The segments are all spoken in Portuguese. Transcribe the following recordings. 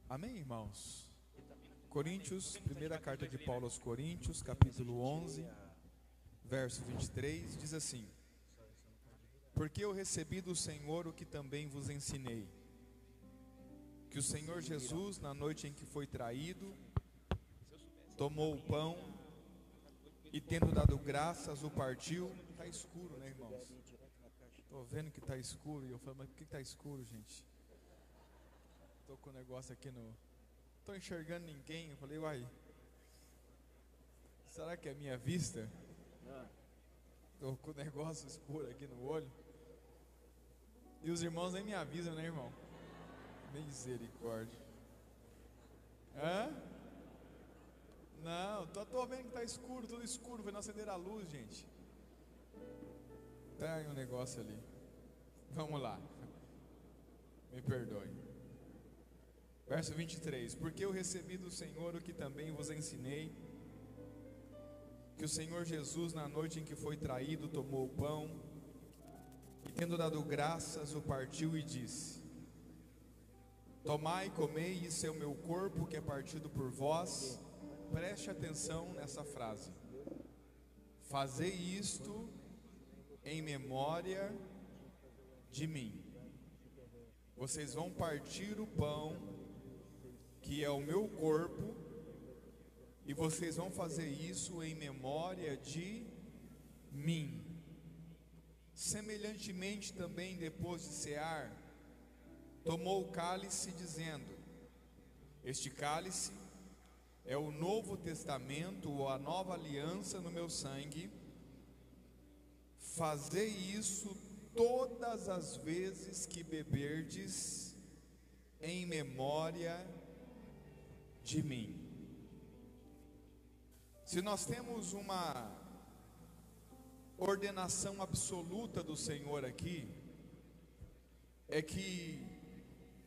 Amém, irmãos? Coríntios, primeira carta de Paulo aos Coríntios, capítulo 11, verso 23, diz assim: Porque eu recebi do Senhor o que também vos ensinei, que o Senhor Jesus, na noite em que foi traído, tomou o pão e, tendo dado graças, o partiu. Está escuro, né, irmãos? Estou vendo que está escuro. E eu falo, mas por que está escuro, gente? Estou com o negócio aqui no... Estou enxergando ninguém. Eu falei, uai, será que é minha vista? Estou com o negócio escuro aqui no olho. E os irmãos nem me avisam, né, irmão? Misericórdia. Hã? Não, tô vendo que está escuro, tudo escuro. Foi não acender a luz, gente. Tem um negócio ali. Vamos lá. Me perdoe. Verso 23: Porque eu recebi do Senhor o que também vos ensinei, que o Senhor Jesus, na noite em que foi traído, tomou o pão e, tendo dado graças, o partiu e disse: Tomai e comei, isso é o meu corpo que é partido por vós. Preste atenção nessa frase: Fazei isto em memória de mim. Vocês vão partir o pão, que é o meu corpo, e vocês vão fazer isso em memória de mim. Semelhantemente também, depois de cear, tomou o cálice, dizendo: Este cálice é o novo testamento, ou a nova aliança no meu sangue. Fazei isso todas as vezes que beberdes, em memória de mim. Se nós temos uma ordenação absoluta do Senhor aqui, é que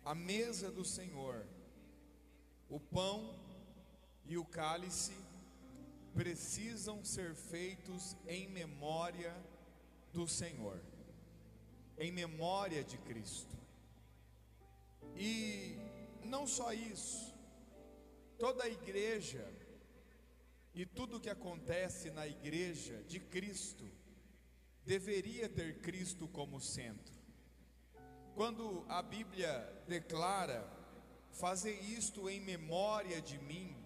a mesa do Senhor, o pão e o cálice, precisam ser feitos em memória do Senhor, em memória de Cristo. E não só isso, toda a igreja e tudo que acontece na igreja de Cristo deveria ter Cristo como centro. Quando a Bíblia declara: fazer isto em memória de mim,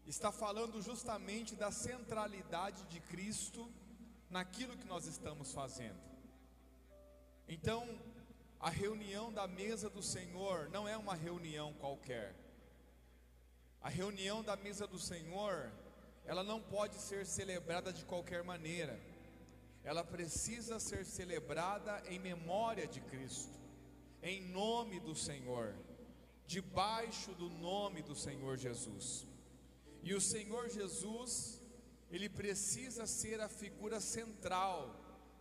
está falando justamente da centralidade de Cristo naquilo que nós estamos fazendo. Então, a reunião da mesa do Senhor não é uma reunião qualquer. A reunião da mesa do Senhor, ela não pode ser celebrada de qualquer maneira. Ela precisa ser celebrada em memória de Cristo, em nome do Senhor, debaixo do nome do Senhor Jesus. E o Senhor Jesus, Ele precisa ser a figura central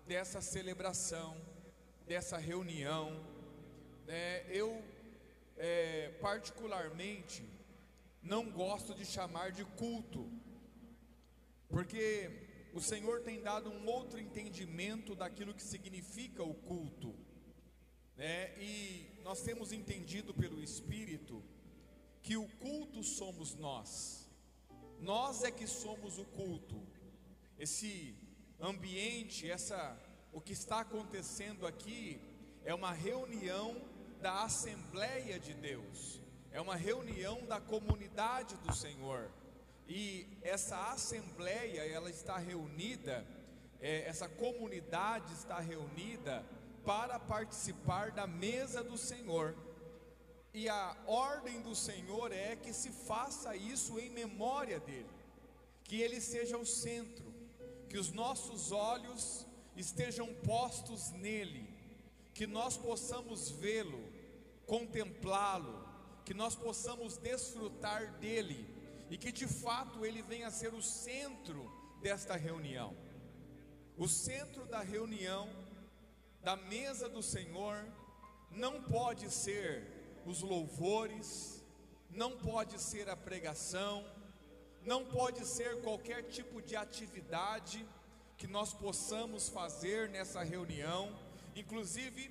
dessa celebração, dessa reunião. Eu particularmente não gosto de chamar de culto, porque o Senhor tem dado um outro entendimento daquilo que significa o culto, e nós temos entendido pelo Espírito que o culto somos nós. Nós é que somos o culto. Esse ambiente, o que está acontecendo aqui é uma reunião da Assembleia de Deus, é uma reunião da comunidade do Senhor. E essa assembleia, ela está reunida, essa comunidade está reunida para participar da mesa do Senhor. E a ordem do Senhor é que se faça isso em memória dEle, que Ele seja o centro, que os nossos olhos estejam postos nele, que nós possamos vê-lo, contemplá-lo, que nós possamos desfrutar dele, e que de fato ele venha a ser o centro desta reunião. O centro da reunião, da mesa do Senhor, não pode ser os louvores, não pode ser a pregação, não pode ser qualquer tipo de atividade que nós possamos fazer nessa reunião. Inclusive,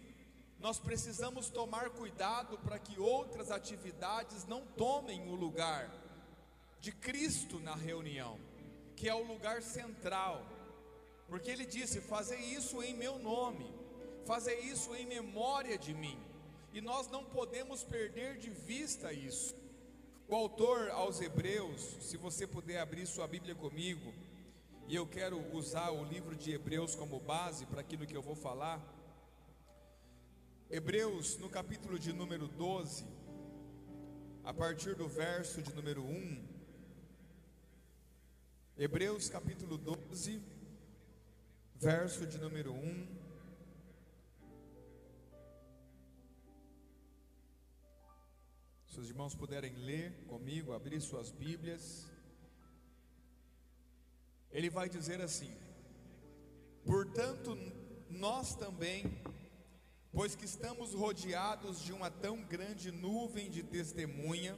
nós precisamos tomar cuidado para que outras atividades não tomem o lugar de Cristo na reunião, que é o lugar central, porque Ele disse: fazei isso em meu nome, fazei isso em memória de mim, e nós não podemos perder de vista isso. O autor aos Hebreus, se você puder abrir sua Bíblia comigo, e eu quero usar o livro de Hebreus como base para aquilo que eu vou falar. Hebreus, no capítulo de número 12, a partir do verso de número 1. Hebreus capítulo 12, verso de número 1. Se os irmãos puderem ler comigo, abrir suas Bíblias. Ele vai dizer assim: portanto, nós também, pois que estamos rodeados de uma tão grande nuvem de testemunha,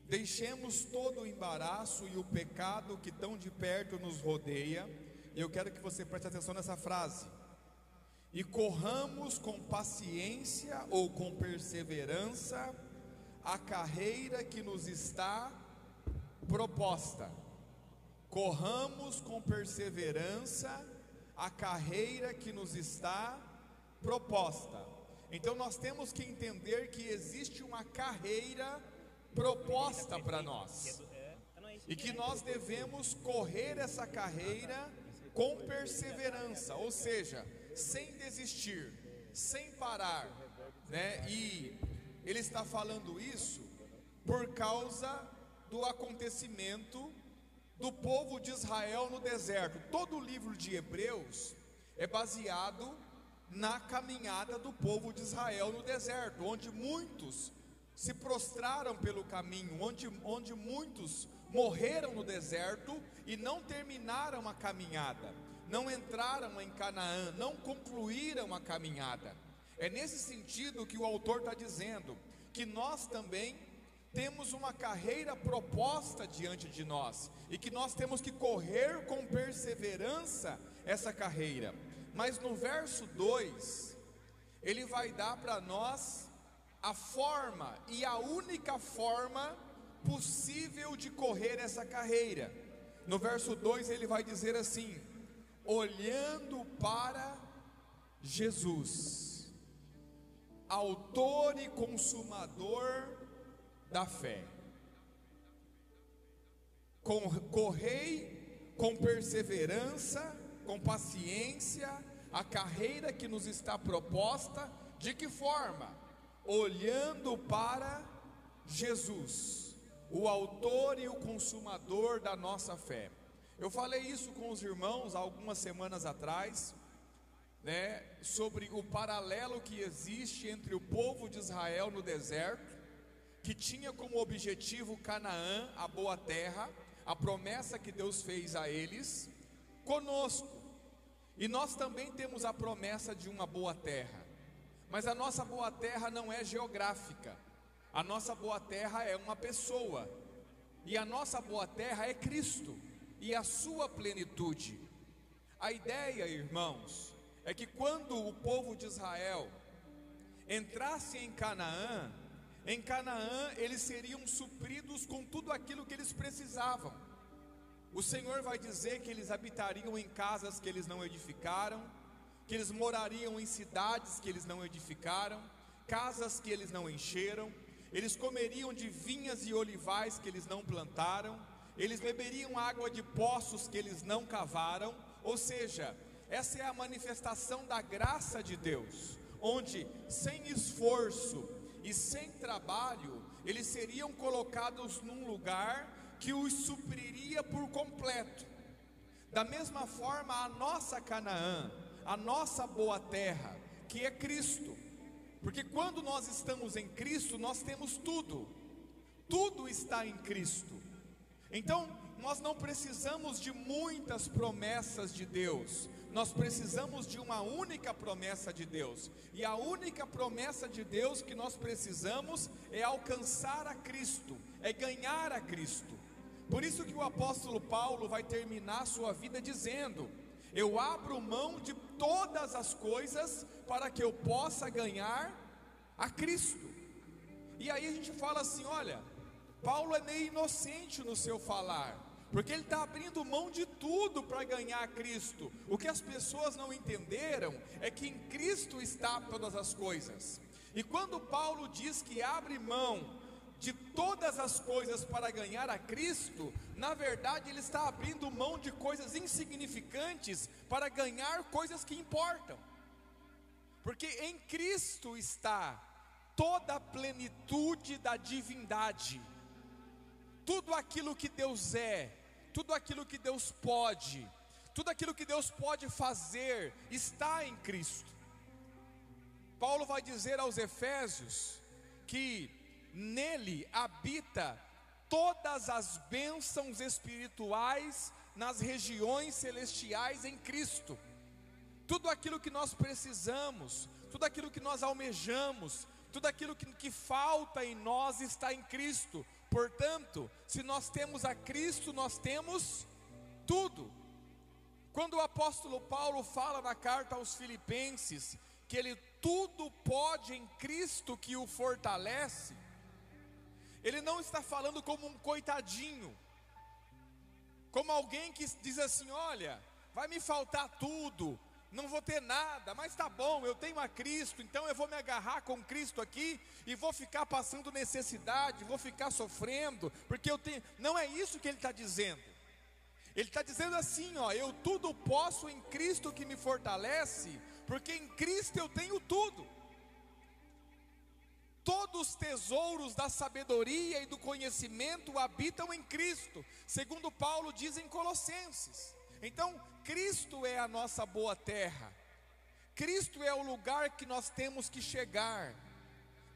deixemos todo o embaraço e o pecado que tão de perto nos rodeia. E eu quero que você preste atenção nessa frase: e corramos com paciência ou com perseverança a carreira que nos está proposta. Corramos com perseverança a carreira que nos está proposta. Então nós temos que entender que existe uma carreira proposta para nós, e que nós devemos correr essa carreira com perseverança, ou seja, sem desistir, sem parar, né? E ele está falando isso por causa do acontecimento do povo de Israel no deserto. Todo o livro de Hebreus é baseado na caminhada do povo de Israel no deserto, onde muitos se prostraram pelo caminho, onde muitos morreram no deserto e não terminaram a caminhada, não entraram em Canaã, não concluíram a caminhada. É nesse sentido que o autor está dizendo que nós também temos uma carreira proposta diante de nós, e que nós temos que correr com perseverança essa carreira. Mas no verso 2, ele vai dar para nós a forma, e a única forma possível de correr essa carreira. No verso 2 ele vai dizer assim: olhando para Jesus, autor e consumador da fé. Correi com perseverança, com paciência, a carreira que nos está proposta. De que forma? Olhando para Jesus, o autor e o consumador da nossa fé. Eu falei isso com os irmãos algumas semanas atrás, né, sobre o paralelo que existe entre o povo de Israel no deserto, que tinha como objetivo Canaã, a boa terra, a promessa que Deus fez a eles, conosco. E nós também temos a promessa de uma boa terra, mas a nossa boa terra não é geográfica. A nossa boa terra é uma pessoa, e a nossa boa terra é Cristo e a sua plenitude. A ideia, irmãos, é que quando o povo de Israel entrasse em Canaã eles seriam supridos com tudo aquilo que eles precisavam. O Senhor vai dizer que eles habitariam em casas que eles não edificaram, que eles morariam em cidades que eles não edificaram, casas que eles não encheram, eles comeriam de vinhas e olivais que eles não plantaram, eles beberiam água de poços que eles não cavaram. Ou seja, essa é a manifestação da graça de Deus, onde sem esforço e sem trabalho, eles seriam colocados num lugar que os supriria por completo. Da mesma forma, a nossa Canaã, a nossa boa terra, que é Cristo, porque quando nós estamos em Cristo, nós temos tudo, tudo está em Cristo. Então, nós não precisamos de muitas promessas de Deus, nós precisamos de uma única promessa de Deus, e a única promessa de Deus que nós precisamos é alcançar a Cristo, é ganhar a Cristo. Por isso que o apóstolo Paulo vai terminar sua vida dizendo Eu abro mão de todas as coisas para que eu possa ganhar a Cristo. E aí a gente fala assim, olha, Paulo é meio inocente no seu falar, porque ele está abrindo mão de tudo para ganhar a Cristo. O que as pessoas não entenderam é que em Cristo está todas as coisas. E quando Paulo diz que abre mão de todas as coisas para ganhar a Cristo, na verdade ele está abrindo mão de coisas insignificantes para ganhar coisas que importam. Porque em Cristo está toda a plenitude da divindade. Tudo aquilo que Deus é, tudo aquilo que Deus pode, tudo aquilo que Deus pode fazer, está em Cristo. Paulo vai dizer aos Efésios que nele habita todas as bênçãos espirituais nas regiões celestiais em Cristo. Tudo aquilo que nós precisamos, tudo aquilo que nós almejamos, tudo aquilo que falta em nós está em Cristo. Portanto, se nós temos a Cristo, nós temos tudo. Quando o apóstolo Paulo fala na carta aos Filipenses que ele tudo pode em Cristo que o fortalece, ele não está falando como um coitadinho, como alguém que diz assim, olha, vai me faltar tudo, não vou ter nada, mas tá bom, eu tenho a Cristo, então eu vou me agarrar com Cristo aqui, e vou ficar passando necessidade, vou ficar sofrendo, porque eu tenho, não é isso que ele está dizendo. Ele está dizendo assim, ó, eu tudo posso em Cristo que me fortalece, porque em Cristo eu tenho tudo. Todos os tesouros da sabedoria e do conhecimento habitam em Cristo, segundo Paulo diz em Colossenses. Então, Cristo é a nossa boa terra, Cristo é o lugar que nós temos que chegar,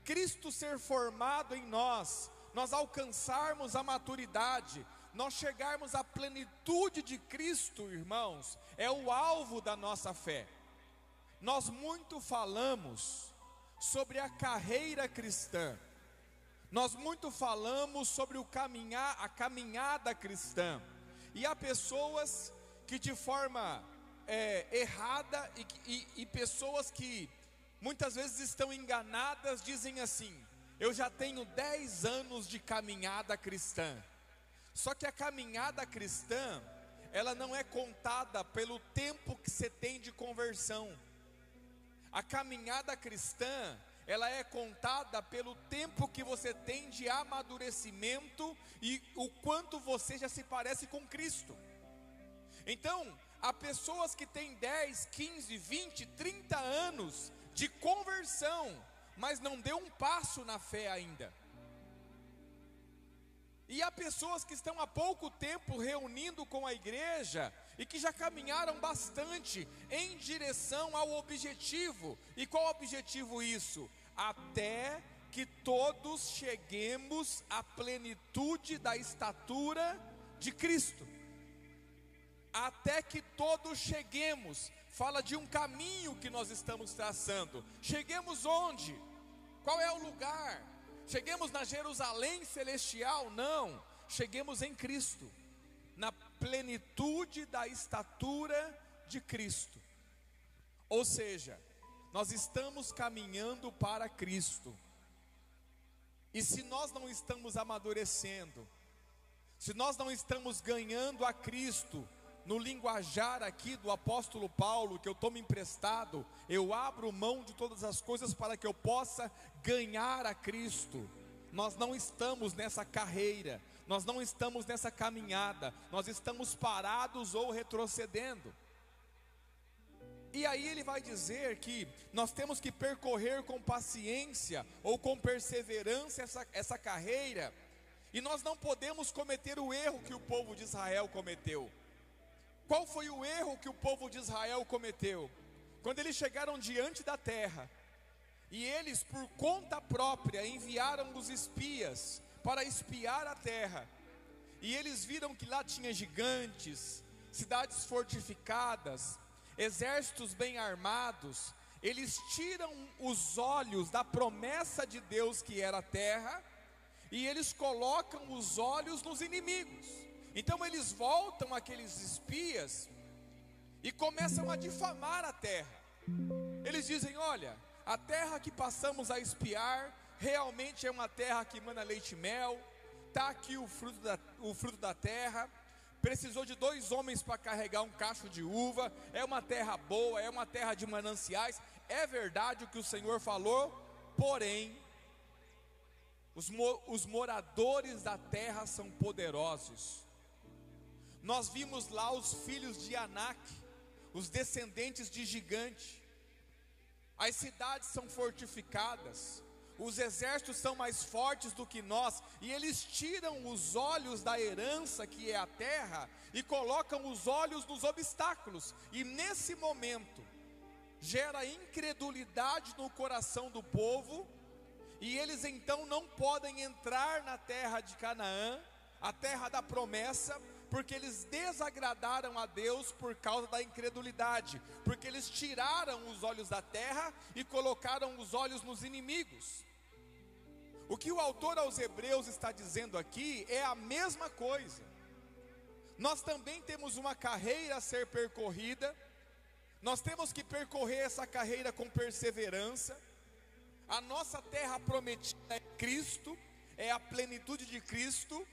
Cristo ser formado em nós, nós alcançarmos a maturidade, nós chegarmos à plenitude de Cristo, irmãos, é o alvo da nossa fé. Nós muito falamos sobre a carreira cristã, nós muito falamos sobre a caminhada cristã, e há pessoas que de forma errada e pessoas que muitas vezes estão enganadas, dizem assim, eu já tenho 10 anos de caminhada cristã. Só que a caminhada cristã, ela não é contada pelo tempo que você tem de conversão. A caminhada cristã, ela é contada pelo tempo que você tem de amadurecimento e o quanto você já se parece com Cristo. Então, há pessoas que têm 10, 15, 20, 30 anos de conversão, mas não deu um passo na fé ainda. E há pessoas que estão há pouco tempo reunindo com a igreja e que já caminharam bastante em direção ao objetivo. E qual objetivo isso? Até que todos cheguemos à plenitude da estatura de Cristo. Até que todos cheguemos, fala de um caminho que nós estamos traçando. Cheguemos onde? Qual é o lugar? Cheguemos na Jerusalém celestial? Não, cheguemos em Cristo, na plenitude da estatura de Cristo. Ou seja, nós estamos caminhando para Cristo. E se nós não estamos amadurecendo, se nós não estamos ganhando a Cristo, no linguajar aqui do apóstolo Paulo, que eu tomo emprestado, eu abro mão de todas as coisas para que eu possa ganhar a Cristo. Nós não estamos nessa carreira, nós não estamos nessa caminhada, nós estamos parados ou retrocedendo. E aí ele vai dizer que nós temos que percorrer com paciência ou com perseverança essa carreira, e nós não podemos cometer o erro que o povo de Israel cometeu. Qual foi o erro que o povo de Israel cometeu? Quando eles chegaram diante da terra, e eles por conta própria enviaram os espias para espiar a terra, e eles viram que lá tinha gigantes, cidades fortificadas, exércitos bem armados. Eles tiram os olhos da promessa de Deus que era a terra, e eles colocam os olhos nos inimigos. Então eles voltam, aqueles espias, e começam a difamar a terra. Eles dizem: olha, a terra que passamos a espiar realmente é uma terra que emana leite e mel. Está aqui o fruto da terra. Precisou de 2 homens para carregar um cacho de uva. É uma terra boa, é uma terra de mananciais. É verdade o que o Senhor falou, porém os moradores da terra são poderosos. Nós vimos lá os filhos de Anak, os descendentes de gigante. As cidades são fortificadas, os exércitos são mais fortes do que nós, e eles tiram os olhos da herança que é a terra e colocam os olhos nos obstáculos, e nesse momento gera incredulidade no coração do povo, e eles então não podem entrar na terra de Canaã, a terra da promessa, porque eles desagradaram a Deus por causa da incredulidade, porque eles tiraram os olhos da terra e colocaram os olhos nos inimigos. O que o autor aos Hebreus está dizendo aqui é a mesma coisa. Nós também temos uma carreira a ser percorrida, nós temos que percorrer essa carreira com perseverança. A nossa terra prometida é Cristo, é a plenitude de Cristo,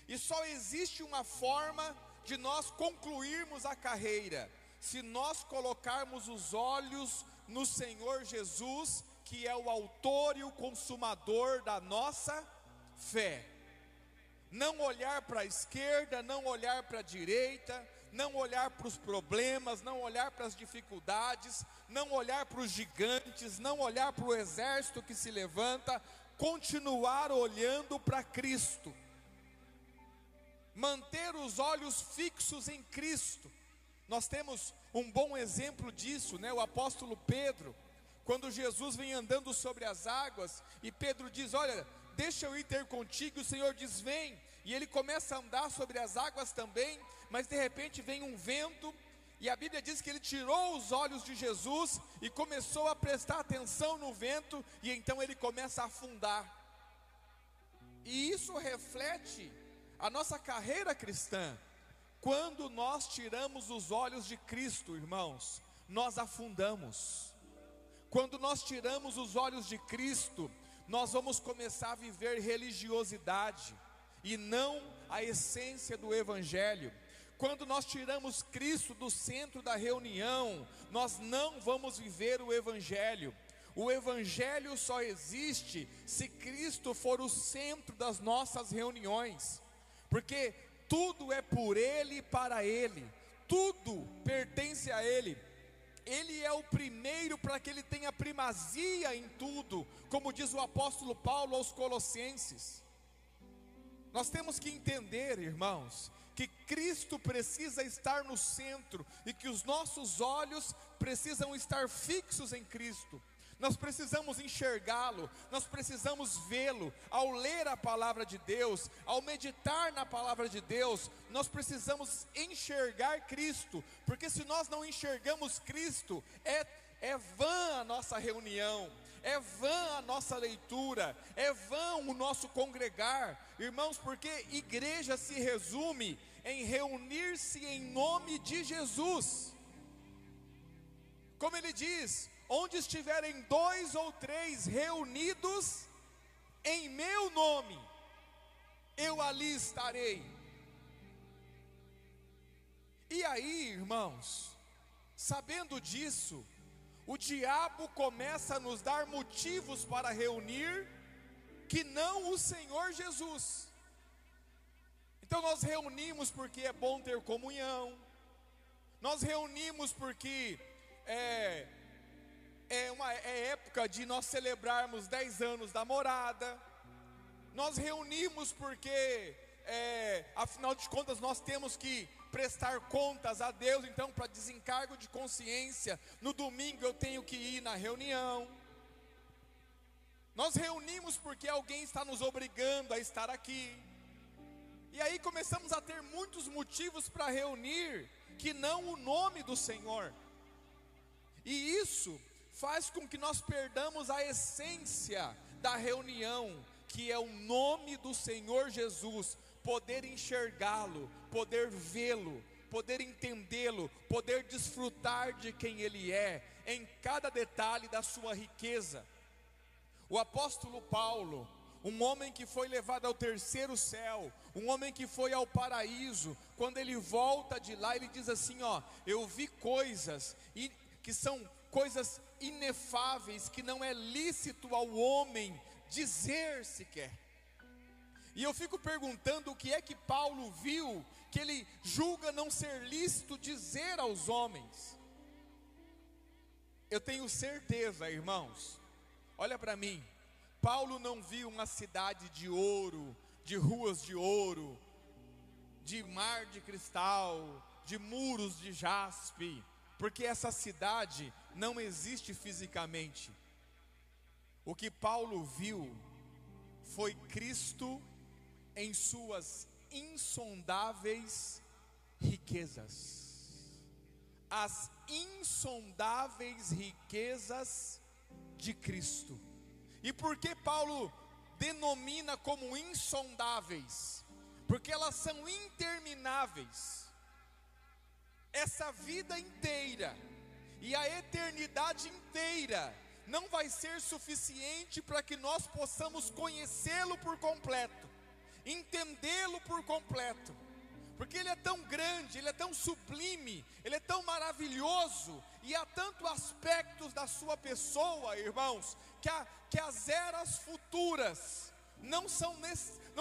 e só existe uma forma de nós concluirmos a carreira, se nós colocarmos os olhos no Senhor Jesus, que é o autor e o consumador da nossa fé. Não olhar para a esquerda, não olhar para a direita, não olhar para os problemas, não olhar para as dificuldades, não olhar para os gigantes, não olhar para o exército que se levanta, continuar olhando para Cristo. Manter os olhos fixos em Cristo. Nós temos um bom exemplo disso, né? O apóstolo Pedro, quando Jesus vem andando sobre as águas, e Pedro diz: olha, deixa eu ir ter contigo, e o Senhor diz: vem, e ele começa a andar sobre as águas também, mas de repente vem um vento, e a Bíblia diz que ele tirou os olhos de Jesus, e começou a prestar atenção no vento, e então ele começa a afundar, e isso reflete a nossa carreira cristã. Quando nós tiramos os olhos de Cristo, irmãos, nós afundamos. Quando nós tiramos os olhos de Cristo, nós vamos começar a viver religiosidade e não a essência do Evangelho. Quando nós tiramos Cristo do centro da reunião, nós não vamos viver o Evangelho. O Evangelho só existe se Cristo for o centro das nossas reuniões, porque tudo é por Ele e para Ele, tudo pertence a Ele. Ele é o primeiro para que Ele tenha primazia em tudo, como diz o apóstolo Paulo aos Colossenses. Nós temos que entender, irmãos, que Cristo precisa estar no centro, e que os nossos olhos precisam estar fixos em Cristo. Nós precisamos enxergá-lo, nós precisamos vê-lo. Ao ler a palavra de Deus, ao meditar na palavra de Deus, nós precisamos enxergar Cristo, porque se nós não enxergamos Cristo, é vã a nossa reunião, é vã a nossa leitura, é vã o nosso congregar, irmãos, porque igreja se resume em reunir-se em nome de Jesus. Como ele diz: onde estiverem 2 ou 3 reunidos em meu nome, eu ali estarei. E aí, irmãos, sabendo disso, o diabo começa a nos dar motivos para reunir, que não o Senhor Jesus. Então nós reunimos porque é bom ter comunhão, nós reunimos porque é época de nós celebrarmos 10 anos da morada. Nós reunimos porque afinal de contas nós temos que prestar contas a Deus. Então, para desencargo de consciência, no domingo eu tenho que ir na reunião. Nós reunimos porque alguém está nos obrigando a estar aqui. E aí começamos a ter muitos motivos para reunir, que não o nome do Senhor. E isso faz com que nós perdamos a essência da reunião, que é o nome do Senhor Jesus, poder enxergá-lo, poder vê-lo, poder entendê-lo, poder desfrutar de quem Ele é, em cada detalhe da sua riqueza. O apóstolo Paulo, um homem que foi levado ao terceiro céu, um homem que foi ao paraíso, quando ele volta de lá, ele diz assim: ó, eu vi coisas que são coisas inefáveis, que não é lícito ao homem dizer sequer. E eu fico perguntando o que é que Paulo viu, que ele julga não ser lícito dizer aos homens. Eu tenho certeza, irmãos, olha para mim, Paulo não viu uma cidade de ouro, de ruas de ouro, de mar de cristal, de muros de jaspe, porque essa cidade não existe fisicamente. O que Paulo viu foi Cristo em suas insondáveis riquezas, as insondáveis riquezas de Cristo. E por que Paulo denomina como insondáveis? Porque elas são intermináveis. Essa vida inteira e a eternidade inteira não vai ser suficiente para que nós possamos conhecê-lo por completo, entendê-lo por completo, porque Ele é tão grande, Ele é tão sublime, Ele é tão maravilhoso, e há tantos aspectos da sua pessoa, irmãos, que as eras futuras não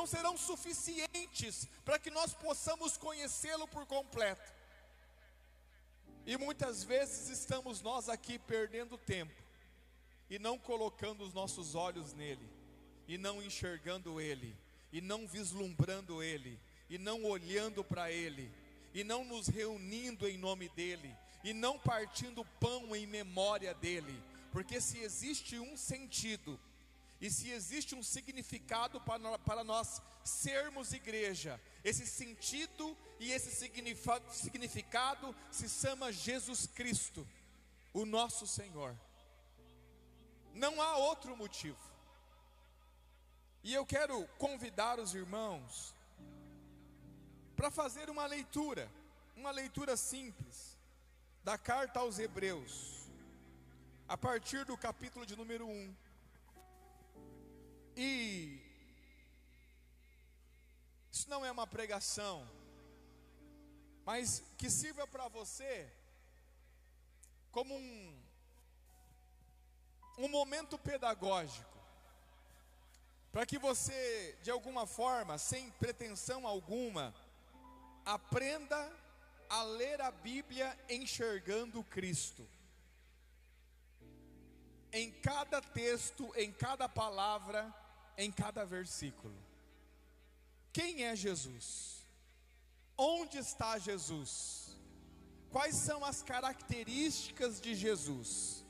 serão suficientes para que nós possamos conhecê-lo por completo. E muitas vezes estamos nós aqui perdendo tempo e não colocando os nossos olhos nele, e não enxergando ele, e não vislumbrando ele, e não olhando para ele, e não nos reunindo em nome dele, e não partindo pão em memória dele. Porque se existe um sentido, e se existe um significado para nós sermos igreja, esse sentido e esse significado se chama Jesus Cristo, o nosso Senhor. Não há outro motivo. E eu quero convidar os irmãos para fazer uma leitura simples da carta aos Hebreus, a partir do capítulo de número 1. E isso não é uma pregação, mas que sirva para você como um momento pedagógico, para que você, de alguma forma, sem pretensão alguma, aprenda a ler a Bíblia enxergando Cristo. Em cada texto, em cada palavra, em cada versículo. Quem é Jesus? Onde está Jesus? Quais são as características de Jesus?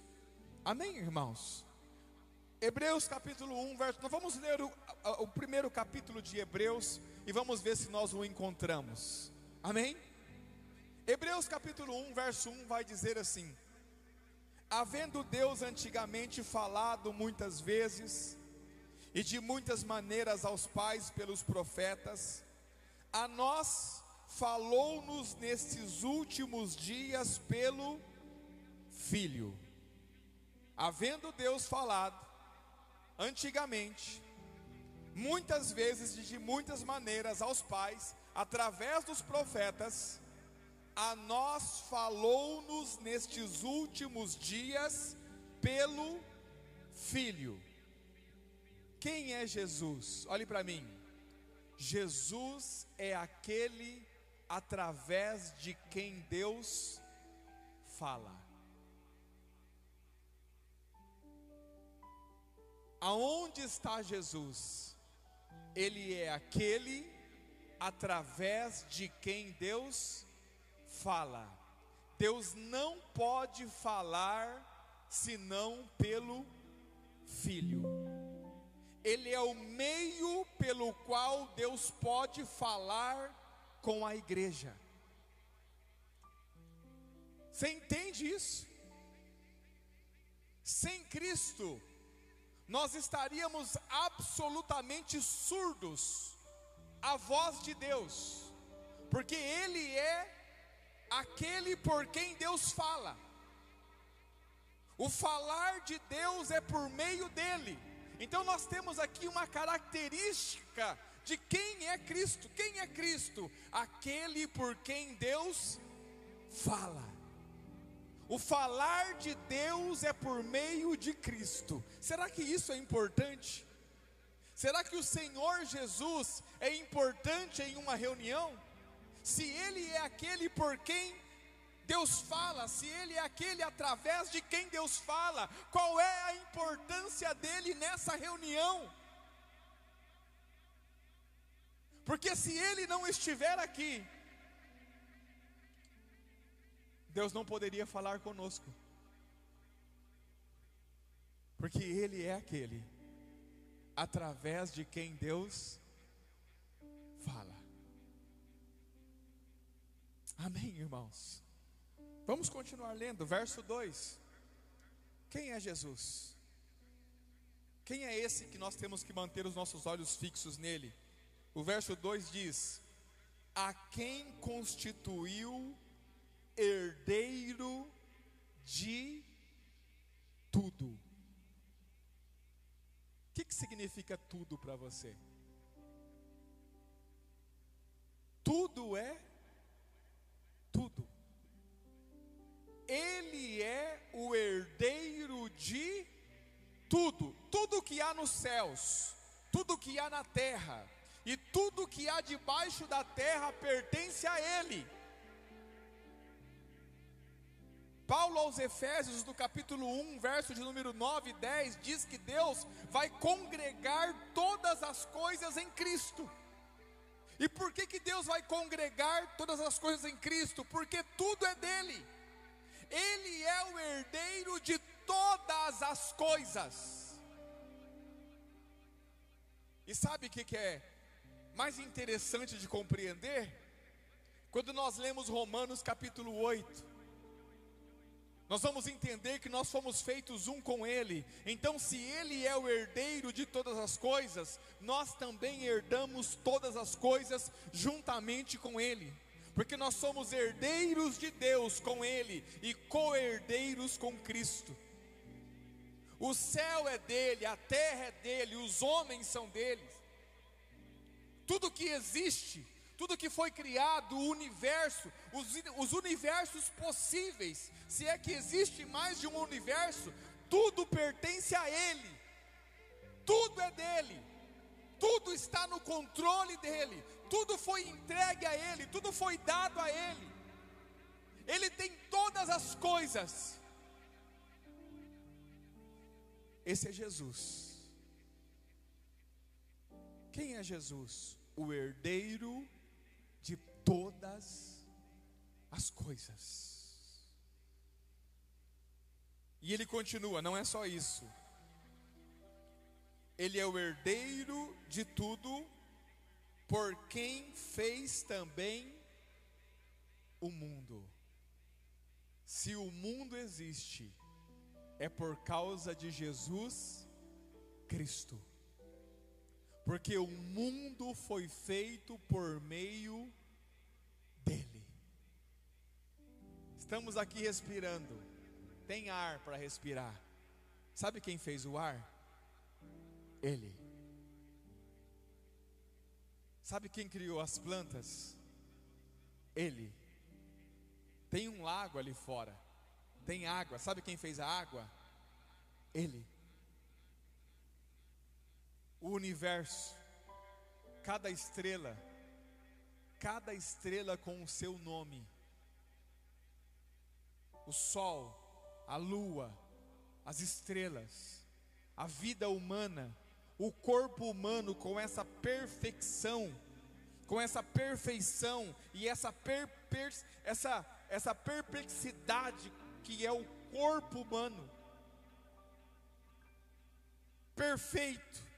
Amém, irmãos? Hebreus capítulo 1, verso... Nós vamos ler o primeiro capítulo de Hebreus e vamos ver se nós o encontramos. Amém? Hebreus capítulo 1, verso 1 vai dizer assim: havendo Deus antigamente falado muitas vezes e de muitas maneiras aos pais pelos profetas, a nós falou-nos nestes últimos dias pelo Filho. Havendo Deus falado antigamente, muitas vezes e de muitas maneiras aos pais, através dos profetas, a nós falou-nos nestes últimos dias pelo Filho. Quem é Jesus? Olhe para mim. Jesus é aquele através de quem Deus fala. Aonde está Jesus? Ele é aquele através de quem Deus fala. Deus não pode falar senão pelo Filho. Ele é o meio pelo qual Deus pode falar com a igreja. Você entende isso? Sem Cristo, nós estaríamos absolutamente surdos à voz de Deus, porque Ele é aquele por quem Deus fala. O falar de Deus é por meio dele. Então nós temos aqui uma característica de quem é Cristo. Quem é Cristo? Aquele por quem Deus fala. O falar de Deus é por meio de Cristo. Será que isso é importante? Será que o Senhor Jesus é importante em uma reunião? Se Ele é aquele por quem Deus fala, se Ele é aquele através de quem Deus fala, qual é a importância dele nessa reunião? Porque se Ele não estiver aqui, Deus não poderia falar conosco, porque Ele é aquele através de quem Deus fala. Amém, irmãos? Vamos continuar lendo, verso 2. Quem é Jesus? Quem é esse que nós temos que manter os nossos olhos fixos nele? O verso 2 diz: a quem constituiu herdeiro de tudo. O que significa tudo para você? Tudo é tudo. Ele é o herdeiro de tudo. Tudo que há nos céus, tudo que há na terra e tudo que há debaixo da terra pertence a Ele. Paulo aos Efésios, no capítulo 1, verso de número 9 e 10, diz que Deus vai congregar todas as coisas em Cristo. E por que Deus vai congregar todas as coisas em Cristo? Porque tudo é dele. Ele é o herdeiro de todas as coisas. E sabe o que é mais interessante de compreender? Quando nós lemos Romanos capítulo 8, nós vamos entender que nós fomos feitos um com Ele. Então, se Ele é o herdeiro de todas as coisas, nós também herdamos todas as coisas juntamente com Ele. Porque nós somos herdeiros de Deus com Ele e co-herdeiros com Cristo. O céu é dele, a terra é dele, os homens são deles. Tudo que existe, tudo que foi criado, o universo, os universos possíveis, se é que existe mais de um universo, tudo pertence a Ele, tudo é dele, tudo está no controle dele, tudo foi entregue a Ele, tudo foi dado a Ele, Ele tem todas as coisas. Esse é Jesus. Quem é Jesus? O herdeiro de todas as coisas. E ele continua, não é só isso. Ele é o herdeiro de tudo, por quem fez também o mundo. Se o mundo existe, é por causa de Jesus Cristo. Porque o mundo foi feito por meio dele. Estamos aqui respirando. Tem ar para respirar. Sabe quem fez o ar? Ele. Sabe quem criou as plantas? Ele. Tem um lago ali fora. Tem água. Sabe quem fez a água? Ele. O universo, cada estrela com o seu nome. O sol, a lua, as estrelas, a vida humana, o corpo humano com essa perfeição e essa perplexidade que é o corpo humano. Perfeito.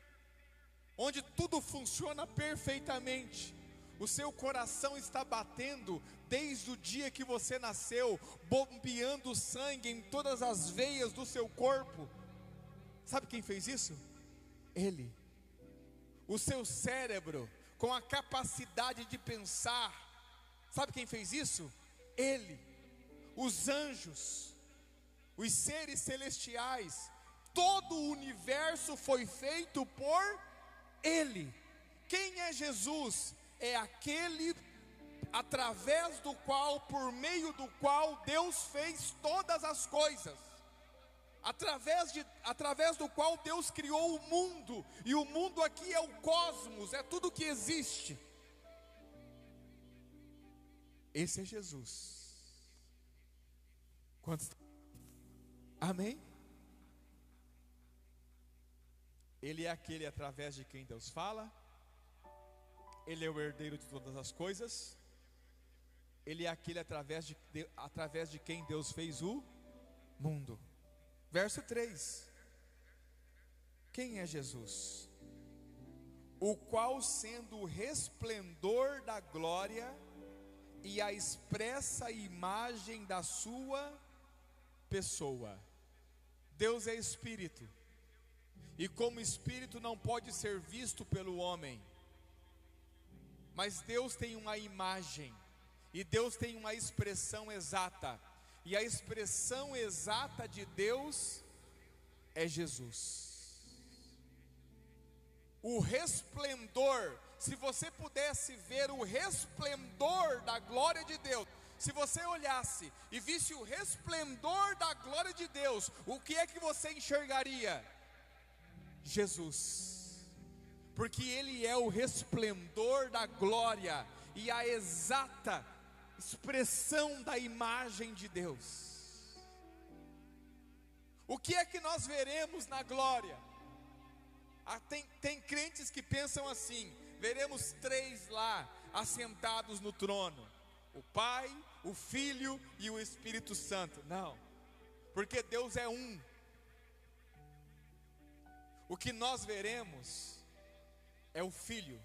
Onde tudo funciona perfeitamente. O seu coração está batendo desde o dia que você nasceu, bombeando sangue em todas as veias do seu corpo. Sabe quem fez isso? Ele. O seu cérebro, com a capacidade de pensar. Sabe quem fez isso? Ele. Os anjos, os seres celestiais, todo o universo foi feito por Ele. Quem é Jesus? É aquele através do qual, por meio do qual Deus fez todas as coisas, através do qual Deus criou o mundo, e o mundo aqui é o cosmos, é tudo que existe. Esse é Jesus. Quantos? Amém? Ele é aquele através de quem Deus fala, Ele é o herdeiro de todas as coisas, Ele é aquele através de quem Deus fez o mundo. Verso 3. Quem é Jesus? O qual, sendo o resplendor da glória e a expressa imagem da sua pessoa. Deus é Espírito, e como Espírito não pode ser visto pelo homem, mas Deus tem uma imagem, e Deus tem uma expressão exata, e a expressão exata de Deus é Jesus. O resplendor, se você pudesse ver o resplendor da glória de Deus, se você olhasse e visse o resplendor da glória de Deus, o que é que você enxergaria? Jesus, porque Ele é o resplendor da glória e a exata expressão da imagem de Deus. O que é que nós veremos na glória? Tem crentes que pensam assim: veremos 3 lá, assentados no trono, o Pai, o Filho e o Espírito Santo. Não, porque Deus é um. O que nós veremos é o Filho,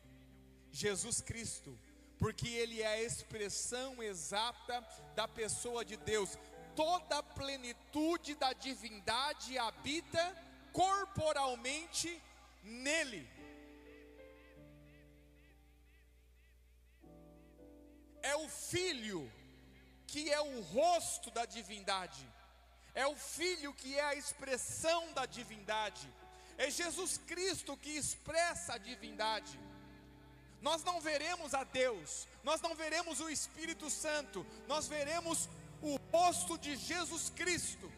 Jesus Cristo, porque Ele é a expressão exata da pessoa de Deus. Toda a plenitude da divindade habita corporalmente nele. É o Filho que é o rosto da divindade, é o Filho que é a expressão da divindade, é Jesus Cristo que expressa a divindade. Nós não veremos a Deus, nós não veremos o Espírito Santo, nós veremos o rosto de Jesus Cristo,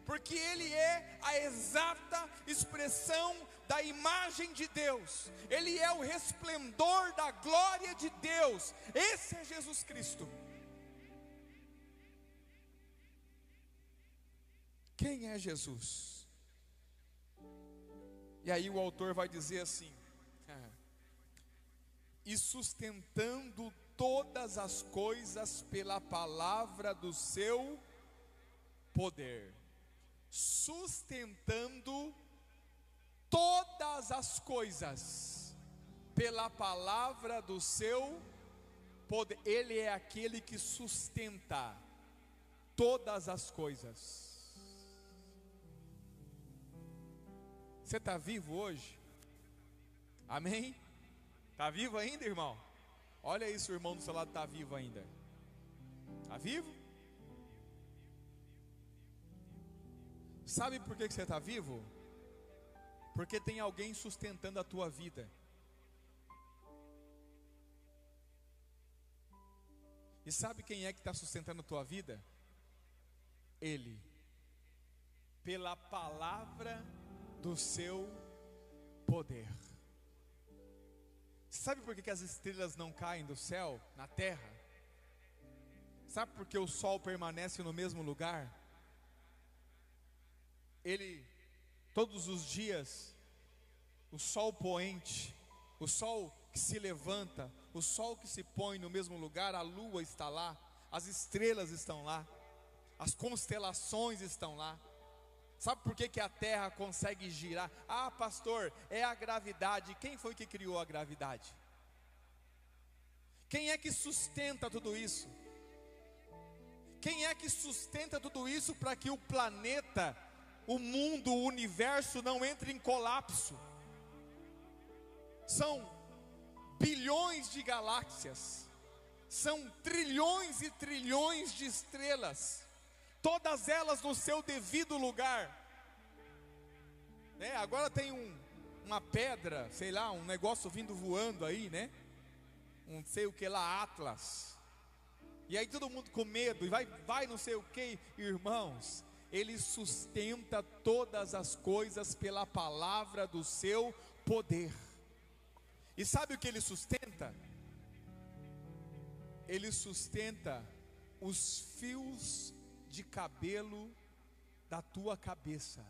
porque Ele é a exata expressão da imagem de Deus, Ele é o resplendor da glória de Deus. Esse é Jesus Cristo. Quem é Jesus? E aí o autor vai dizer assim: e sustentando todas as coisas pela palavra do seu poder. Sustentando todas as coisas pela palavra do seu poder. Ele é aquele que sustenta todas as coisas. Você está vivo hoje? Amém? Está vivo ainda, irmão? Olha aí se o irmão do seu lado está vivo ainda. Está vivo? Sabe por que você está vivo? Porque tem alguém sustentando a tua vida. E sabe quem é que está sustentando a tua vida? Ele. Pela palavra do seu poder. Sabe por que as estrelas não caem do céu, na terra? Sabe por que o sol permanece no mesmo lugar? Ele, todos os dias, o sol poente, o sol que se levanta, o sol que se põe no mesmo lugar, a lua está lá, as estrelas estão lá, as constelações estão lá. Sabe por que a terra consegue girar? Ah, pastor, é a gravidade. Quem foi que criou a gravidade? Quem é que sustenta tudo isso? Quem é que sustenta tudo isso para que o planeta, o mundo, o universo não entre em colapso? São bilhões de galáxias, são trilhões e trilhões de estrelas, todas elas no seu devido lugar. Agora tem uma pedra, sei lá, um negócio vindo voando aí, né? Não sei o que lá, Atlas. E aí todo mundo com medo, e vai não sei o que, irmãos. Ele sustenta todas as coisas pela palavra do seu poder. E sabe o que ele sustenta? Ele sustenta os fios de cabelo da tua cabeça.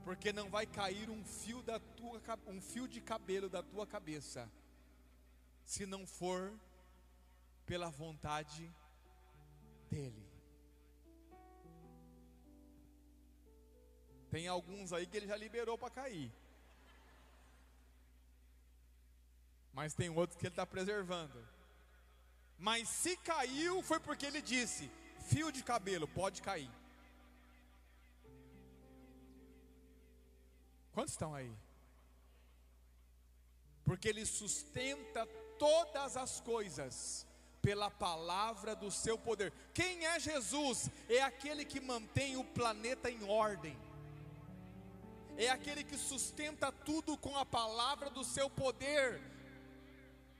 Porque não vai cair um fio de cabelo da tua cabeça, se não for pela vontade dele. Tem alguns aí que ele já liberou para cair, mas tem outros que ele está preservando. Mas se caiu, foi porque ele disse: fio de cabelo, pode cair. Quantos estão aí? Porque ele sustenta todas as coisas pela palavra do seu poder. Quem é Jesus? É aquele que mantém o planeta em ordem. É aquele que sustenta tudo com a palavra do seu poder.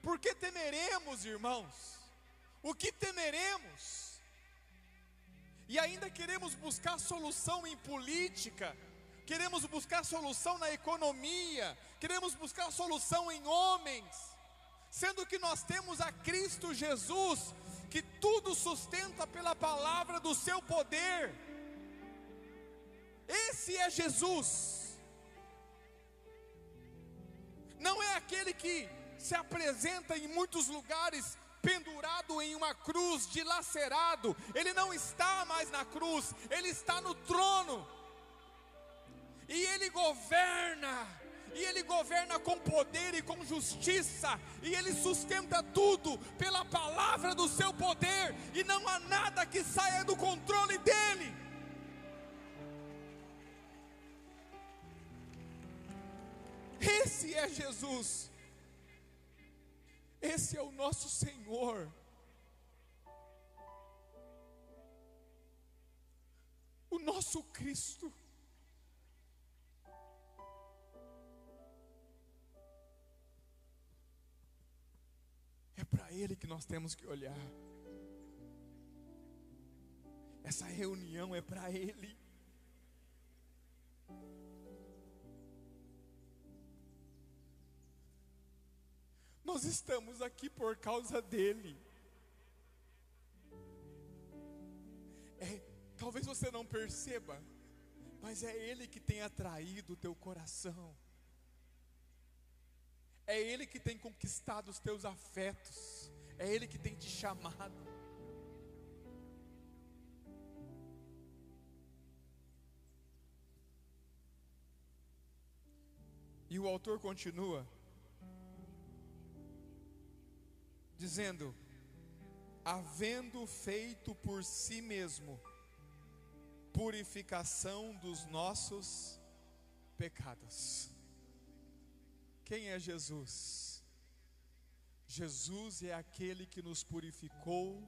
Por que temeremos, irmãos? O que temeremos? E ainda queremos buscar solução em política, queremos buscar solução na economia, queremos buscar solução em homens, sendo que nós temos a Cristo Jesus, que tudo sustenta pela palavra do seu poder. Esse é Jesus. Não é aquele que se apresenta em muitos lugares pendurado em uma cruz, dilacerado. Ele não está mais na cruz, ele está no trono. E ele governa, com poder e com justiça, e ele sustenta tudo pela palavra do seu poder, e não há nada que saia do controle dele. Esse é Jesus, esse é o nosso Senhor, o nosso Cristo. É para Ele que nós temos que olhar. Essa reunião é para Ele. Nós estamos aqui por causa dEle. Talvez você não perceba, mas é Ele que tem atraído o teu coração. É Ele que tem conquistado os teus afetos. É Ele que tem te chamado. E o autor continua dizendo: havendo feito por si mesmo purificação dos nossos pecados. Quem é Jesus? Jesus é aquele que nos purificou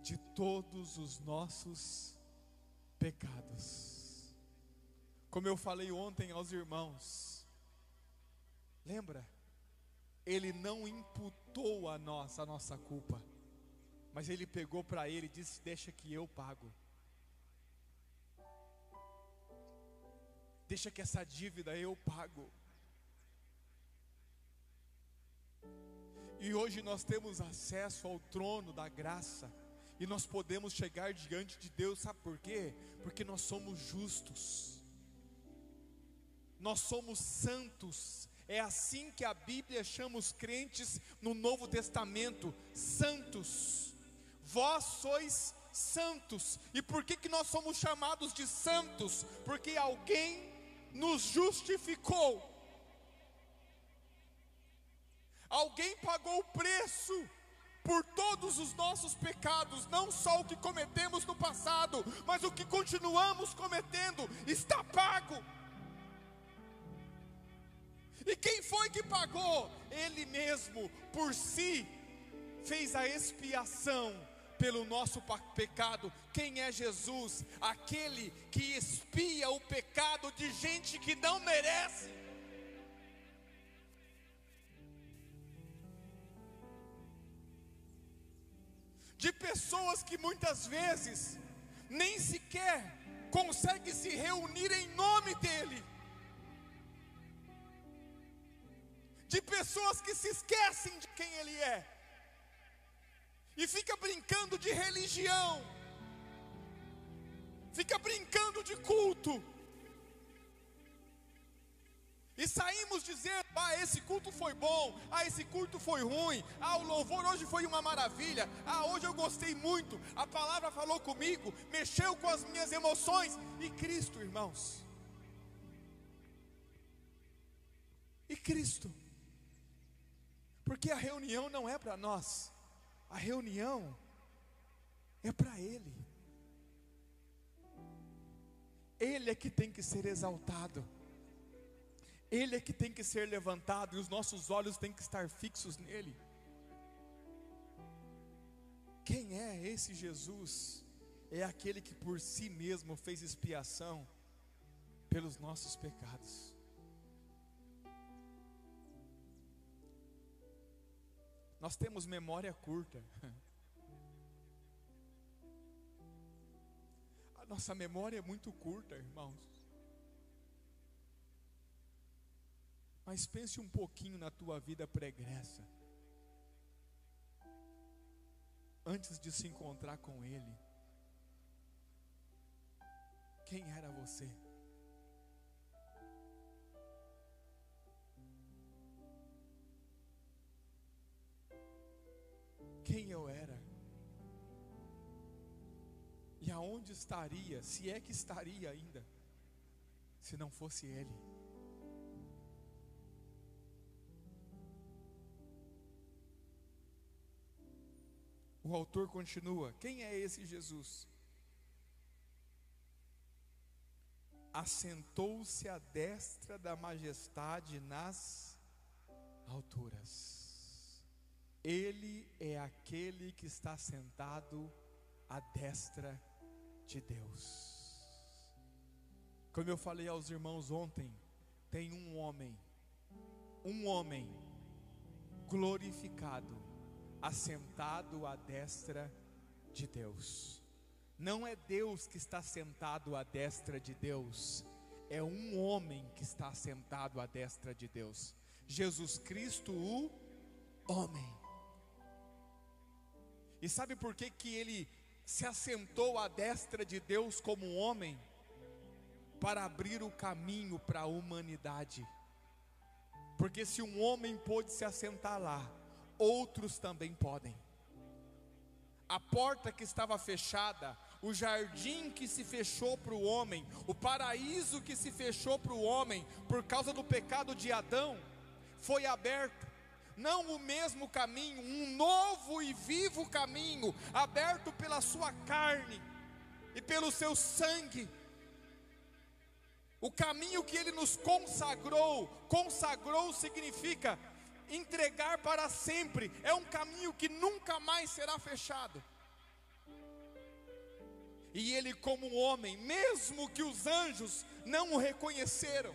de todos os nossos pecados. Como eu falei ontem aos irmãos, lembra? Ele não imputou a nós a nossa culpa, mas Ele pegou para Ele e disse: deixa que eu pago. Deixa que essa dívida eu pago. E hoje nós temos acesso ao trono da graça, e nós podemos chegar diante de Deus, sabe por quê? Porque nós somos justos, nós somos santos. É assim que a Bíblia chama os crentes no Novo Testamento: santos. Vós sois santos. E por que nós somos chamados de santos? Porque alguém nos justificou. Alguém pagou o preço por todos os nossos pecados, não só o que cometemos no passado, mas o que continuamos cometendo está pago. E quem foi que pagou? Ele mesmo, por si, fez a expiação pelo nosso pecado. Quem é Jesus? Aquele que expia o pecado de gente que não merece. De pessoas que muitas vezes nem sequer conseguem se reunir em nome dEle. De pessoas que se esquecem de quem Ele é e fica brincando de religião, fica brincando de culto, e saímos dizendo: esse culto foi bom, esse culto foi ruim, o louvor hoje foi uma maravilha, hoje eu gostei muito, a palavra falou comigo, mexeu com as minhas emoções. E Cristo, irmãos? E Cristo? Porque a reunião não é para nós, a reunião é para Ele. Ele é que tem que ser exaltado, Ele é que tem que ser levantado, e os nossos olhos têm que estar fixos nele. Quem é esse Jesus? É aquele que por si mesmo fez expiação pelos nossos pecados. Nós temos memória curta. A nossa memória é muito curta, irmãos. Mas pense um pouquinho na tua vida pregressa, antes de se encontrar com Ele. Quem era você? Quem eu era? E aonde estaria, se é que estaria ainda, se não fosse Ele? O autor continua: quem é esse Jesus? Assentou-se à destra da majestade nas alturas. Ele é aquele que está sentado à destra de Deus. Como eu falei aos irmãos ontem, tem um homem glorificado, assentado à destra de Deus. Não é Deus que está sentado à destra de Deus, é um homem que está sentado à destra de Deus. Jesus Cristo, o homem. E sabe por que ele se assentou à destra de Deus como homem? Para abrir o caminho para a humanidade. Porque se um homem pôde se assentar lá, outros também podem. A porta que estava fechada, o jardim que se fechou para o homem, o paraíso que se fechou para o homem por causa do pecado de Adão, foi aberto. Não o mesmo caminho, um novo e vivo caminho, aberto pela sua carne e pelo seu sangue. O caminho que Ele nos consagrou, consagrou significa entregar para sempre, é um caminho que nunca mais será fechado. E Ele, como homem, mesmo que os anjos não o reconheceram,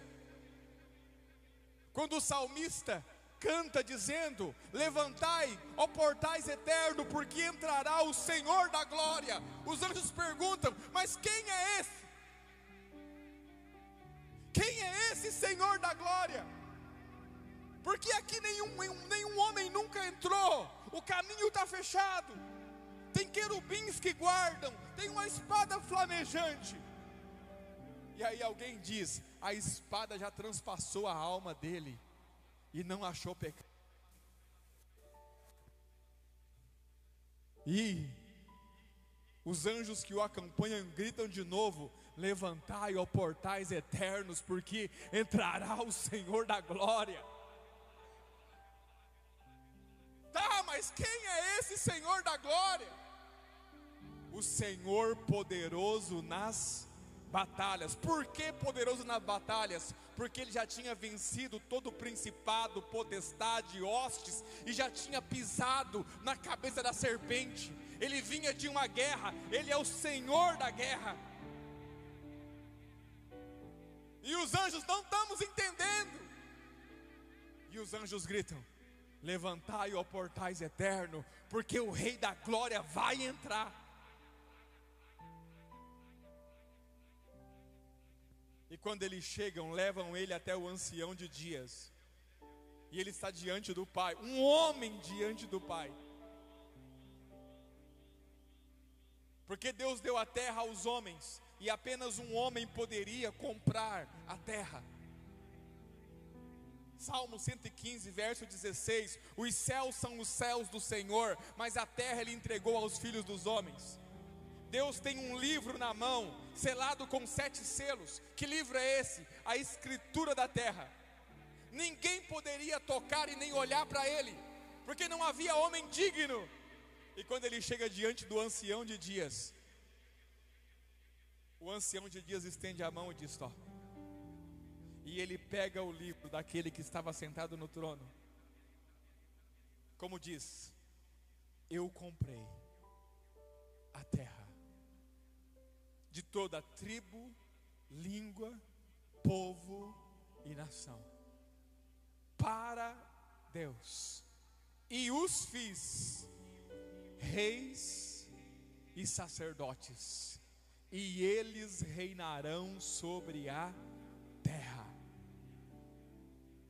quando o salmista canta dizendo: levantai, ó portais eternos, porque entrará o Senhor da glória. Os anjos perguntam: mas quem é esse? Quem é esse Senhor da glória? Porque aqui nenhum homem nunca entrou, o caminho está fechado. Tem querubins que guardam, tem uma espada flamejante. E aí alguém diz: a espada já transpassou a alma dele e não achou pecado. E os anjos que o acompanham gritam de novo: levantai, ó portais eternos, porque entrará o Senhor da glória. Tá, mas quem é esse Senhor da glória? O Senhor poderoso nas batalhas. Por que poderoso nas batalhas? porque ele já tinha vencido todo principado, potestade, hostes, e já tinha pisado na cabeça da serpente. Ele vinha de uma guerra, ele é o Senhor da guerra. E os anjos não estamos entendendo. E os anjos gritam: levantai, ó portais eterno, porque o Rei da Glória vai entrar. E quando eles chegam, levam ele até o ancião de dias. E ele está diante do Pai, um homem diante do Pai. Porque Deus deu a terra aos homens, e apenas um homem poderia comprar a terra. Salmo 115, verso 16: os céus são os céus do Senhor, mas a terra Ele entregou aos filhos dos homens. Deus tem um livro na mão, selado com 7 selos. Que livro é esse? A escritura da terra. Ninguém poderia tocar e nem olhar para ele, porque não havia homem digno. E quando ele chega diante do ancião de dias, o ancião de dias estende a mão e diz: ó. E ele pega o livro daquele que estava sentado no trono. Como diz: eu comprei a terra de toda tribo, língua, povo e nação, para Deus, e os fiz reis e sacerdotes, e eles reinarão sobre a terra.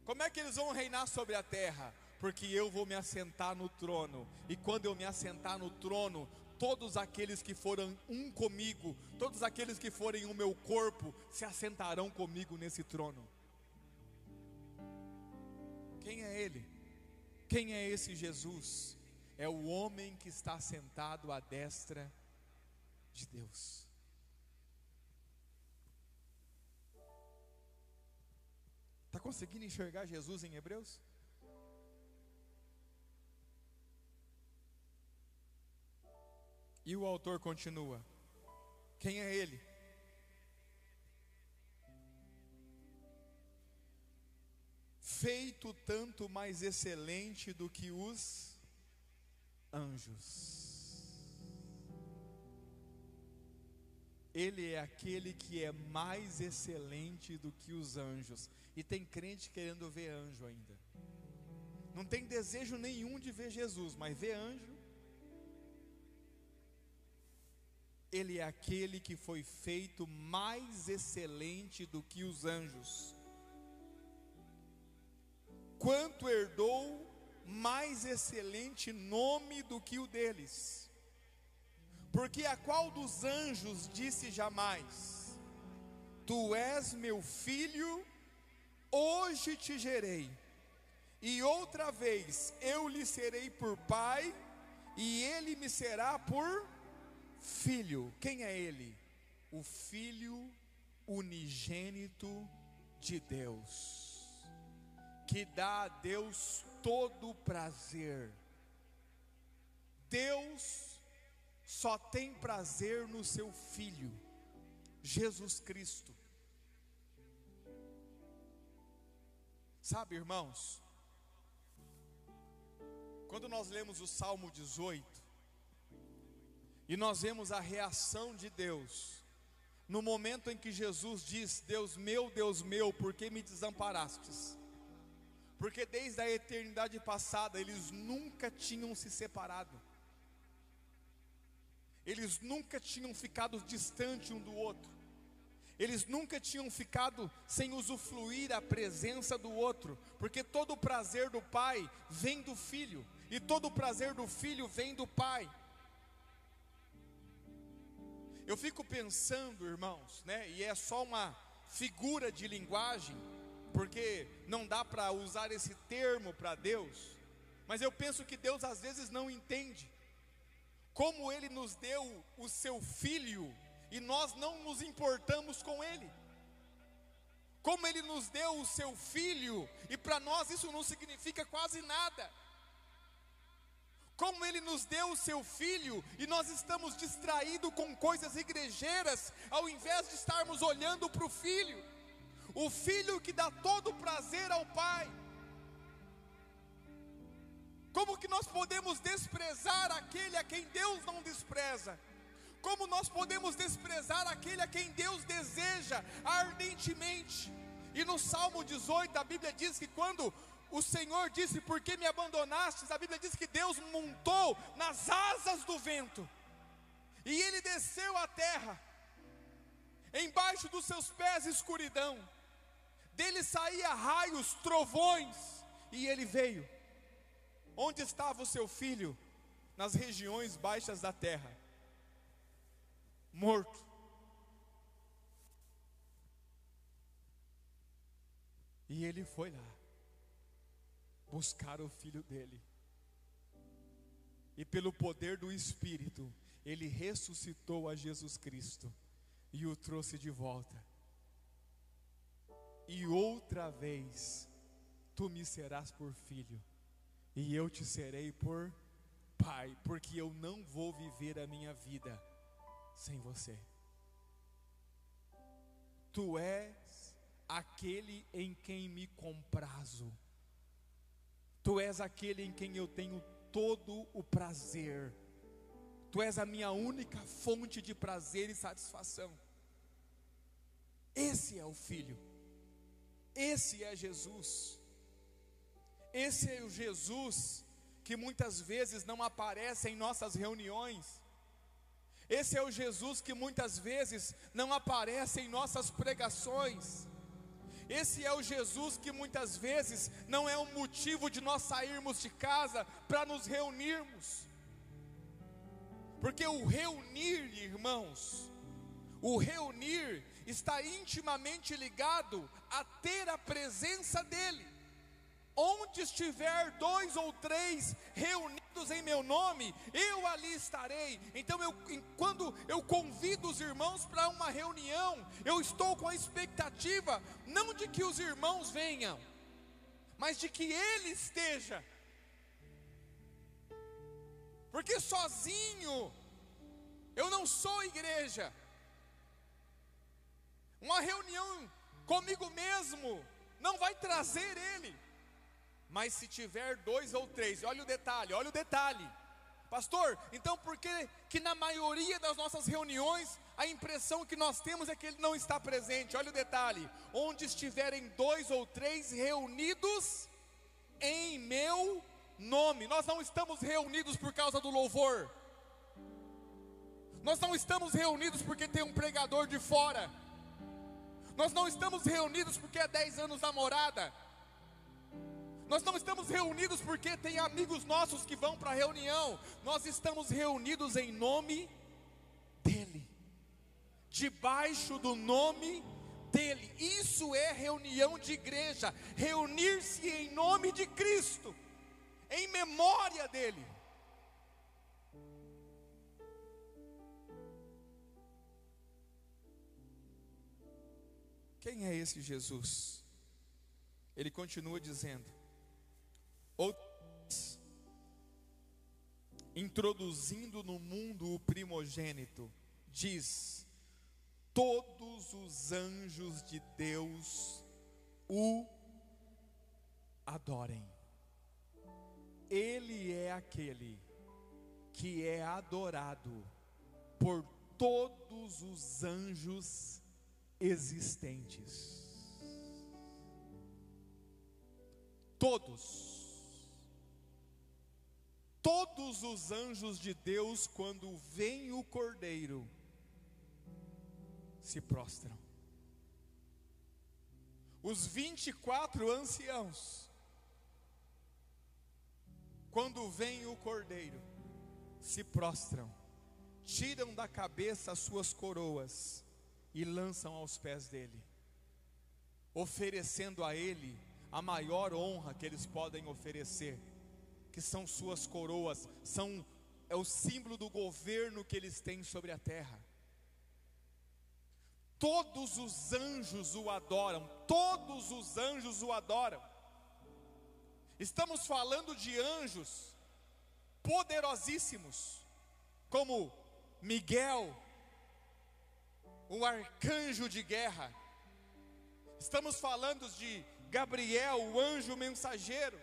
Como é que eles vão reinar sobre a terra? Porque eu vou me assentar no trono, e quando eu me assentar no trono, todos aqueles que foram um comigo, todos aqueles que forem o meu corpo, se assentarão comigo nesse trono. Quem é Ele? Quem é esse Jesus? É o homem que está sentado à destra de Deus. Está conseguindo enxergar Jesus em Hebreus? E o autor continua: quem é ele? Feito tanto mais excelente do que os anjos. Ele é aquele que é mais excelente do que os anjos. E tem crente querendo ver anjo ainda. Não tem desejo nenhum de ver Jesus, mas ver anjo. Ele é aquele que foi feito mais excelente do que os anjos. Quanto herdou mais excelente nome do que o deles. Porque a qual dos anjos disse jamais: tu és meu filho, hoje te gerei. E outra vez eu lhe serei por pai, e ele me será por filho. Quem é ele? O Filho unigênito de Deus, que dá a Deus todo o prazer. Deus só tem prazer no seu Filho, Jesus Cristo. Sabe, irmãos, quando nós lemos o Salmo 18, e nós vemos a reação de Deus, no momento em que Jesus diz: Deus meu, por que me desamparastes? Porque desde a eternidade passada, eles nunca tinham se separado. Eles nunca tinham ficado distante um do outro. Eles nunca tinham ficado sem usufruir a presença do outro. Porque todo o prazer do Pai vem do Filho, e todo o prazer do Filho vem do Pai. Eu fico pensando, irmãos, né? E é só uma figura de linguagem, porque não dá para usar esse termo para Deus. Mas eu penso que Deus às vezes não entende como Ele nos deu o seu Filho e nós não nos importamos com Ele. Como Ele nos deu o seu Filho e para nós isso não significa quase nada. Como Ele nos deu o seu Filho e nós estamos distraídos com coisas igrejeiras, ao invés de estarmos olhando para o Filho. o Filho que dá todo o prazer ao Pai. Como que nós podemos desprezar aquele a quem Deus não despreza? Como nós podemos desprezar aquele a quem Deus deseja ardentemente? E no Salmo 18 a Bíblia diz que quando o Senhor disse: por que me abandonastes? A Bíblia diz que Deus montou nas asas do vento, e Ele desceu à terra, embaixo dos seus pés escuridão, dele saía raios, trovões, e Ele veio. Onde estava o seu filho? Nas regiões baixas da terra, morto. E Ele foi lá buscar o filho dele, e pelo poder do Espírito, Ele ressuscitou a Jesus Cristo e o trouxe de volta. E outra vez, tu me serás por filho, e eu te serei por pai, porque eu não vou viver a minha vida sem você. Tu és aquele em quem me comprazo. Tu és aquele em quem eu tenho todo o prazer. Tu és a minha única fonte de prazer e satisfação. Esse é o Filho. Esse é Jesus. Esse é o Jesus que muitas vezes não aparece em nossas reuniões. Esse é o Jesus que muitas vezes não aparece em nossas pregações. Esse é o Jesus que muitas vezes não é um motivo de nós sairmos de casa para nos reunirmos. Porque o reunir, irmãos, o reunir está intimamente ligado a ter a presença dEle. Onde estiver 2 ou 3 reunidos em meu nome, eu ali estarei. Então quando eu convido os irmãos para uma reunião, eu estou com a expectativa, não de que os irmãos venham, mas de que Ele esteja. Porque sozinho eu não sou igreja. Uma reunião comigo mesmo não vai trazer Ele. Mas se tiver 2 ou 3, olha o detalhe. Pastor, então por que na maioria das nossas reuniões a impressão que nós temos é que Ele não está presente? Olha o detalhe: onde estiverem 2 ou 3 reunidos em meu nome. Nós não estamos reunidos por causa do louvor. Nós não estamos reunidos porque tem um pregador de fora. Nós não estamos reunidos porque é 10 anos namorada. Nós não estamos reunidos porque tem amigos nossos que vão para a reunião. Nós estamos reunidos em nome dEle, debaixo do nome dEle. Isso é reunião de igreja. Reunir-se em nome de Cristo, em memória dEle. Quem é esse Jesus? Ele continua dizendo: introduzindo no mundo o primogênito, diz: todos os anjos de Deus o adorem. Ele é aquele que é adorado por todos os anjos existentes. Todos os anjos de Deus, quando vem o Cordeiro, se prostram. Os 24 anciãos, quando vem o Cordeiro, se prostram, tiram da cabeça as suas coroas e lançam aos pés dele, oferecendo a ele a maior honra que eles podem oferecer, que são suas coroas, é o símbolo do governo que eles têm sobre a terra. Todos os anjos o adoram, todos os anjos o adoram. Estamos falando de anjos poderosíssimos, como Miguel, o arcanjo de guerra. Estamos falando de Gabriel, o anjo mensageiro.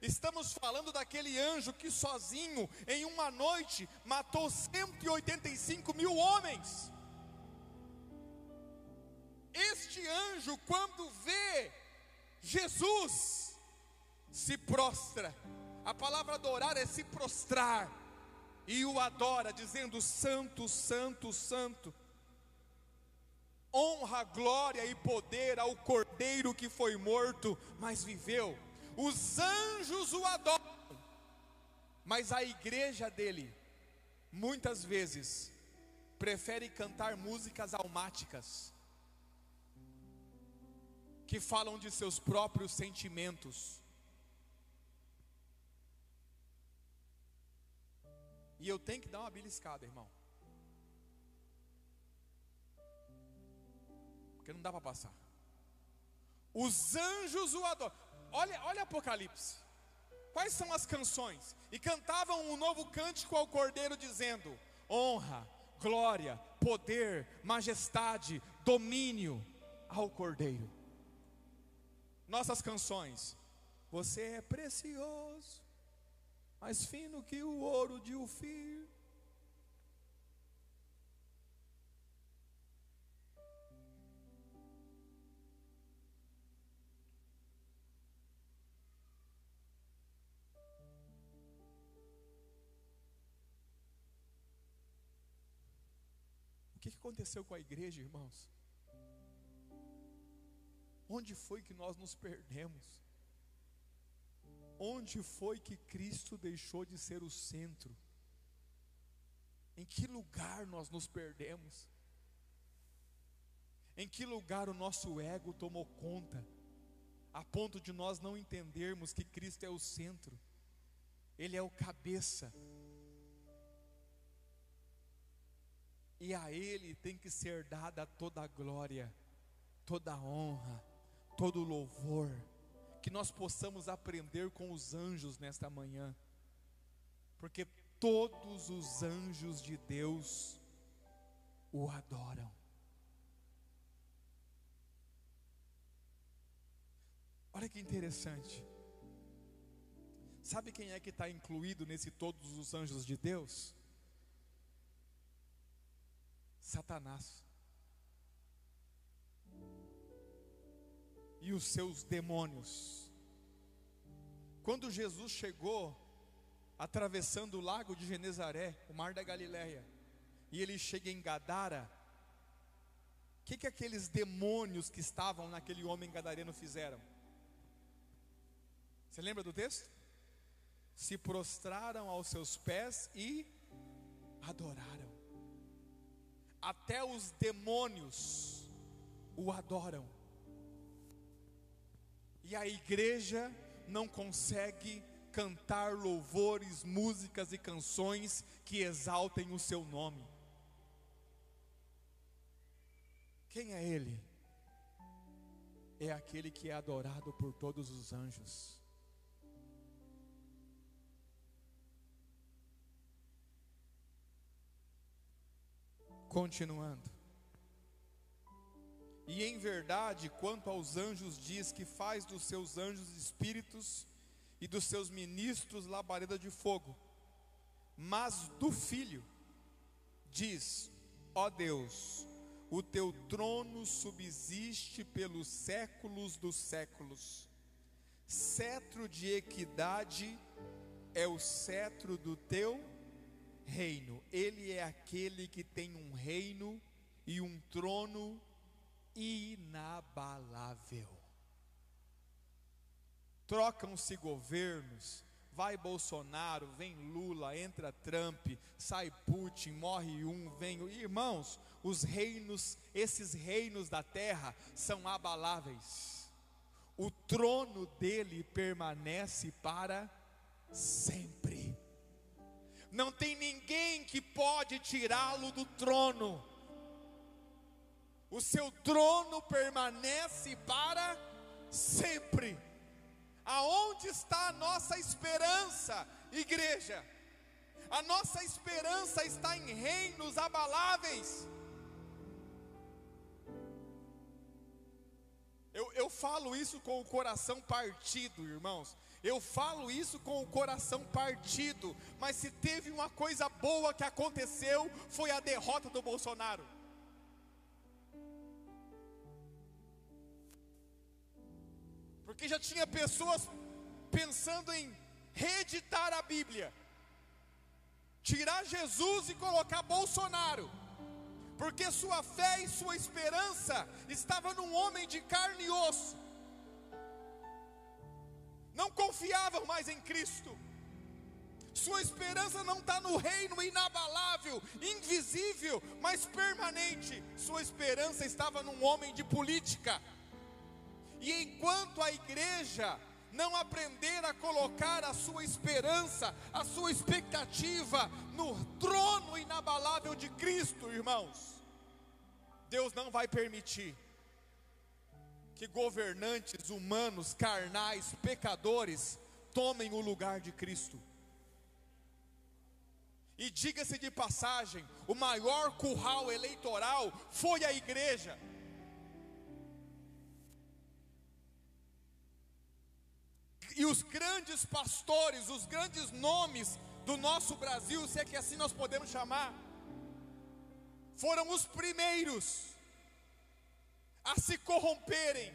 Estamos falando daquele anjo que sozinho, em uma noite, matou 185 mil homens. Este anjo, quando vê Jesus, se prostra. A palavra adorar é se prostrar, e o adora, dizendo: Santo, Santo, Santo. Honra, glória e poder ao Cordeiro que foi morto, mas viveu. Os anjos o adoram, mas a igreja dele, muitas vezes, prefere cantar músicas almáticas, que falam de seus próprios sentimentos. E eu tenho que dar uma beliscada, irmão, porque não dá para passar. Os anjos o adoram. Olha Apocalipse. Quais são as canções? E cantavam um novo cântico ao Cordeiro, dizendo: honra, glória, poder, majestade, domínio ao Cordeiro. Nossas canções: você é precioso, mais fino que o ouro de Ofir. O que aconteceu com a igreja, irmãos? Onde foi que nós nos perdemos? Onde foi que Cristo deixou de ser o centro? Em que lugar nós nos perdemos? Em que lugar o nosso ego tomou conta, a ponto de nós não entendermos que Cristo é o centro, Ele é o cabeça, e a Ele tem que ser dada toda a glória, toda a honra, todo o louvor. Que nós possamos aprender com os anjos nesta manhã, porque todos os anjos de Deus o adoram. Olha que interessante. Sabe quem é que está incluído nesse todos os anjos de Deus? Satanás e os seus demônios. Quando Jesus chegou, atravessando o lago de Genezaré, o mar da Galileia, e ele chega em Gadara, o que aqueles demônios que estavam naquele homem gadareno fizeram? Você lembra do texto? Se prostraram aos seus pés e adoraram. Até os demônios o adoram. E a igreja não consegue cantar louvores, músicas e canções que exaltem o seu nome. Quem é Ele? É aquele que é adorado por todos os anjos. Continuando. E em verdade, quanto aos anjos diz que faz dos seus anjos espíritos e dos seus ministros labareda de fogo. Mas do Filho diz: ó Deus, o teu trono subsiste pelos séculos dos séculos. Cetro de equidade é o cetro do teu reino. Ele é aquele que tem um reino e um trono inabalável. Trocam-se governos, vai Bolsonaro, vem Lula, entra Trump, sai Putin, morre um, vem... Irmãos, os reinos, esses reinos da terra são abaláveis. O trono dele permanece para sempre. Não tem ninguém que pode tirá-lo do trono. O seu trono permanece para sempre. Aonde está a nossa esperança, igreja? A nossa esperança está em reinos abaláveis. falo isso com o coração partido, irmãos. Eu falo isso com o coração partido. Mas se teve uma coisa boa que aconteceu, foi a derrota do Bolsonaro. Porque já tinha pessoas pensando em reeditar a Bíblia, tirar Jesus e colocar Bolsonaro, porque sua fé e sua esperança estava num homem de carne e osso. Não confiavam mais em Cristo. Sua esperança não está no reino inabalável, invisível, mas permanente. Sua esperança estava num homem de política. E enquanto a igreja não aprender a colocar a sua esperança, a sua expectativa no trono inabalável de Cristo, irmãos, Deus não vai permitir que governantes humanos, carnais, pecadores, tomem o lugar de Cristo. E diga-se de passagem, o maior curral eleitoral foi a igreja. E os grandes pastores, os grandes nomes do nosso Brasil, se é que assim nós podemos chamar, foram os primeiros a se corromperem.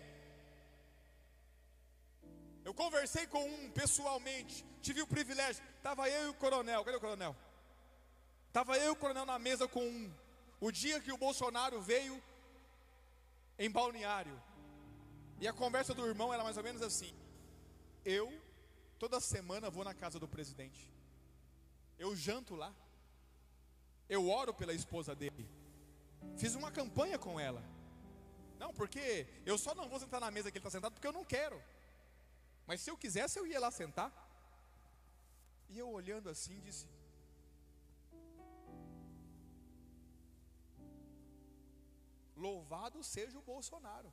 Eu conversei com um pessoalmente, tive o privilégio, estava eu e o coronel, cadê o coronel? Estava eu e o coronel na mesa com um, o dia que o Bolsonaro veio em Balneário, e a conversa do irmão era mais ou menos assim: eu, toda semana vou na casa do presidente, eu janto lá, eu oro pela esposa dele, fiz uma campanha com ela. Não, porque eu só não vou sentar na mesa que ele está sentado porque eu não quero. Mas se eu quisesse eu ia lá sentar. E eu olhando assim disse: louvado seja o Bolsonaro.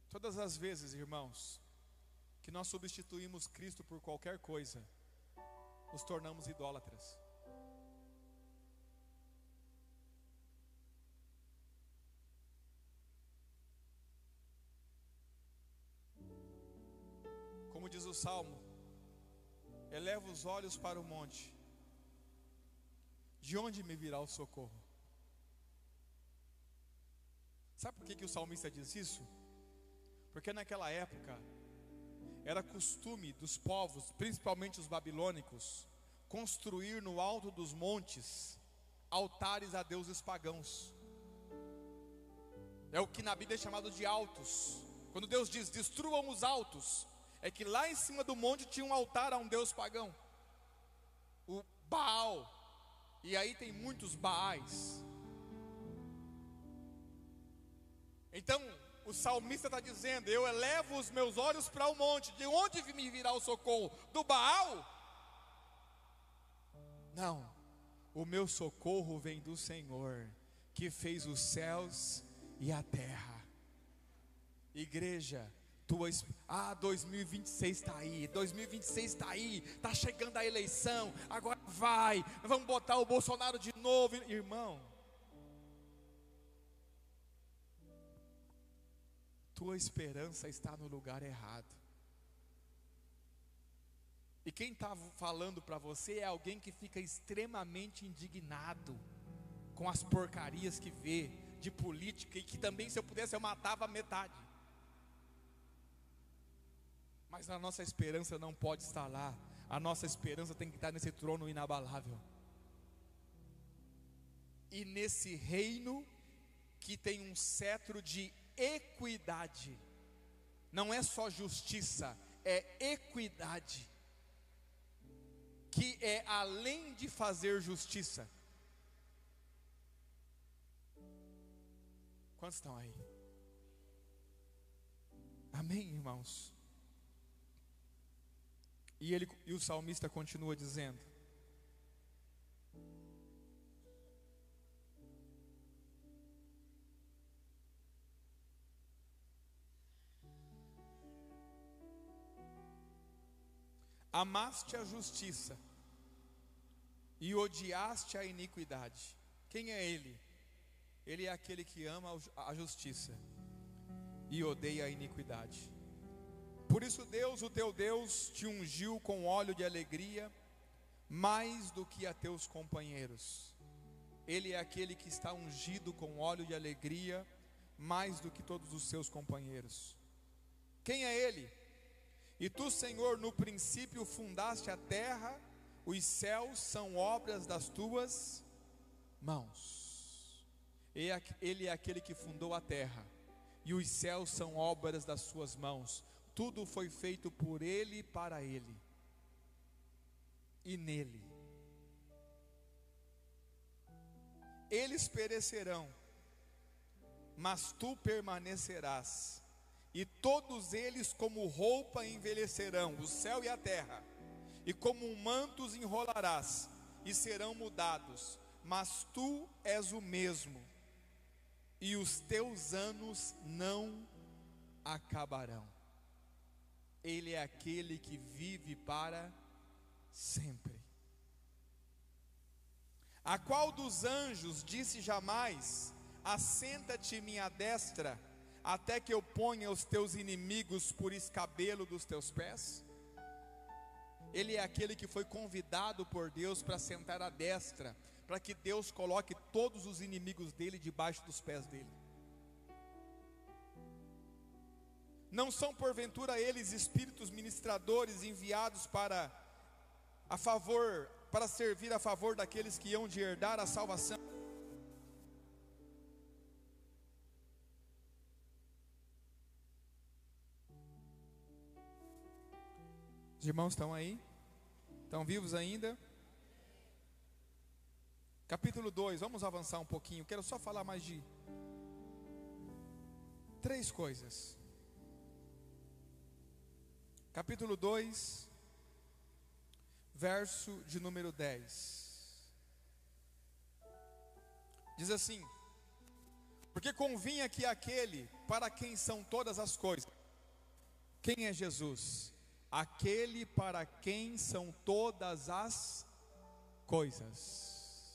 Todas as vezes, irmãos, que nós substituímos Cristo por qualquer coisa, nos tornamos idólatras. Como diz o Salmo, eleva os olhos para o monte, de onde me virá o socorro? Sabe por que o salmista diz isso? Porque naquela época era costume dos povos, principalmente os babilônicos, construir no alto dos montes altares a deuses pagãos. É o que na Bíblia é chamado de altos. Quando Deus diz destruam os altos, é que lá em cima do monte tinha um altar a um deus pagão, o Baal. E aí tem muitos Baais. Então o salmista está dizendo: eu elevo os meus olhos para o monte, de onde me virá o socorro? Do Baal? Não, o meu socorro vem do Senhor, que fez os céus e a terra. Igreja, 2026 está aí, 2026 está aí, está chegando a eleição, agora vai, vamos botar o Bolsonaro de novo, irmão. Tua esperança está no lugar errado. E quem está falando para você é alguém que fica extremamente indignado com as porcarias que vê de política, e que também, se eu pudesse, eu matava metade. Mas a nossa esperança não pode estar lá. A nossa esperança tem que estar nesse trono inabalável. E nesse reino que tem um cetro de equidade. Não é só justiça, é equidade, que é além de fazer justiça. Quantos estão aí? Amém, irmãos? E o salmista continua dizendo: amaste a justiça e odiaste a iniquidade. Quem é Ele? Ele é aquele que ama a justiça e odeia a iniquidade. Por isso Deus, o teu Deus, te ungiu com óleo de alegria, mais do que a teus companheiros. Ele é aquele que está ungido com óleo de alegria, mais do que todos os seus companheiros. Quem é Ele? E tu, Senhor, no princípio fundaste a terra, os céus são obras das tuas mãos. Ele é aquele que fundou a terra, e os céus são obras das suas mãos. Tudo foi feito por Ele e para Ele, e nele. Eles perecerão, mas tu permanecerás, e todos eles como roupa envelhecerão, o céu e a terra, e como um manto os enrolarás, e serão mudados, mas tu és o mesmo, e os teus anos não acabarão. Ele é aquele que vive para sempre. A qual dos anjos disse jamais: assenta-te minha destra, até que eu ponha os teus inimigos por escabelo dos teus pés? Ele é aquele que foi convidado por Deus para sentar à destra, para que Deus coloque todos os inimigos dele debaixo dos pés dele. Não são porventura eles espíritos ministradores enviados para servir a favor daqueles que hão de herdar a salvação? Os irmãos estão aí? Estão vivos ainda? Capítulo 2, vamos avançar um pouquinho. Quero só falar mais de 3 coisas. Capítulo 2, verso de número 10. Diz assim: porque convinha que aquele para quem são todas as coisas. Quem é Jesus? Aquele para quem são todas as coisas,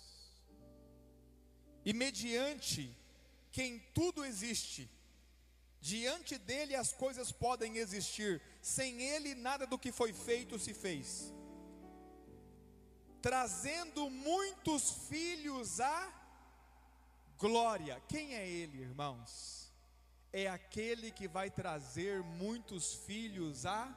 e mediante quem tudo existe. Diante dele as coisas podem existir, sem ele nada do que foi feito se fez, trazendo muitos filhos à glória. Quem é ele, irmãos? É aquele que vai trazer muitos filhos à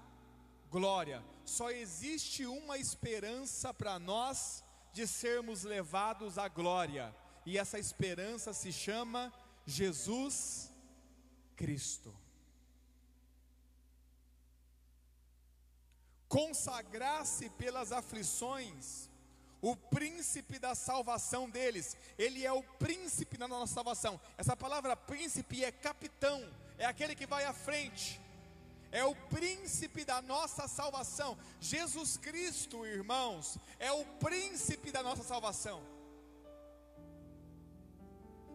glória. Só existe uma esperança para nós de sermos levados à glória, e essa esperança se chama Jesus Cristo. Consagrar-se pelas aflições, o príncipe da salvação deles. Ele é o príncipe da nossa salvação. Essa palavra príncipe é capitão, é aquele que vai à frente, é o príncipe da nossa salvação. Jesus Cristo, irmãos, é o príncipe da nossa salvação.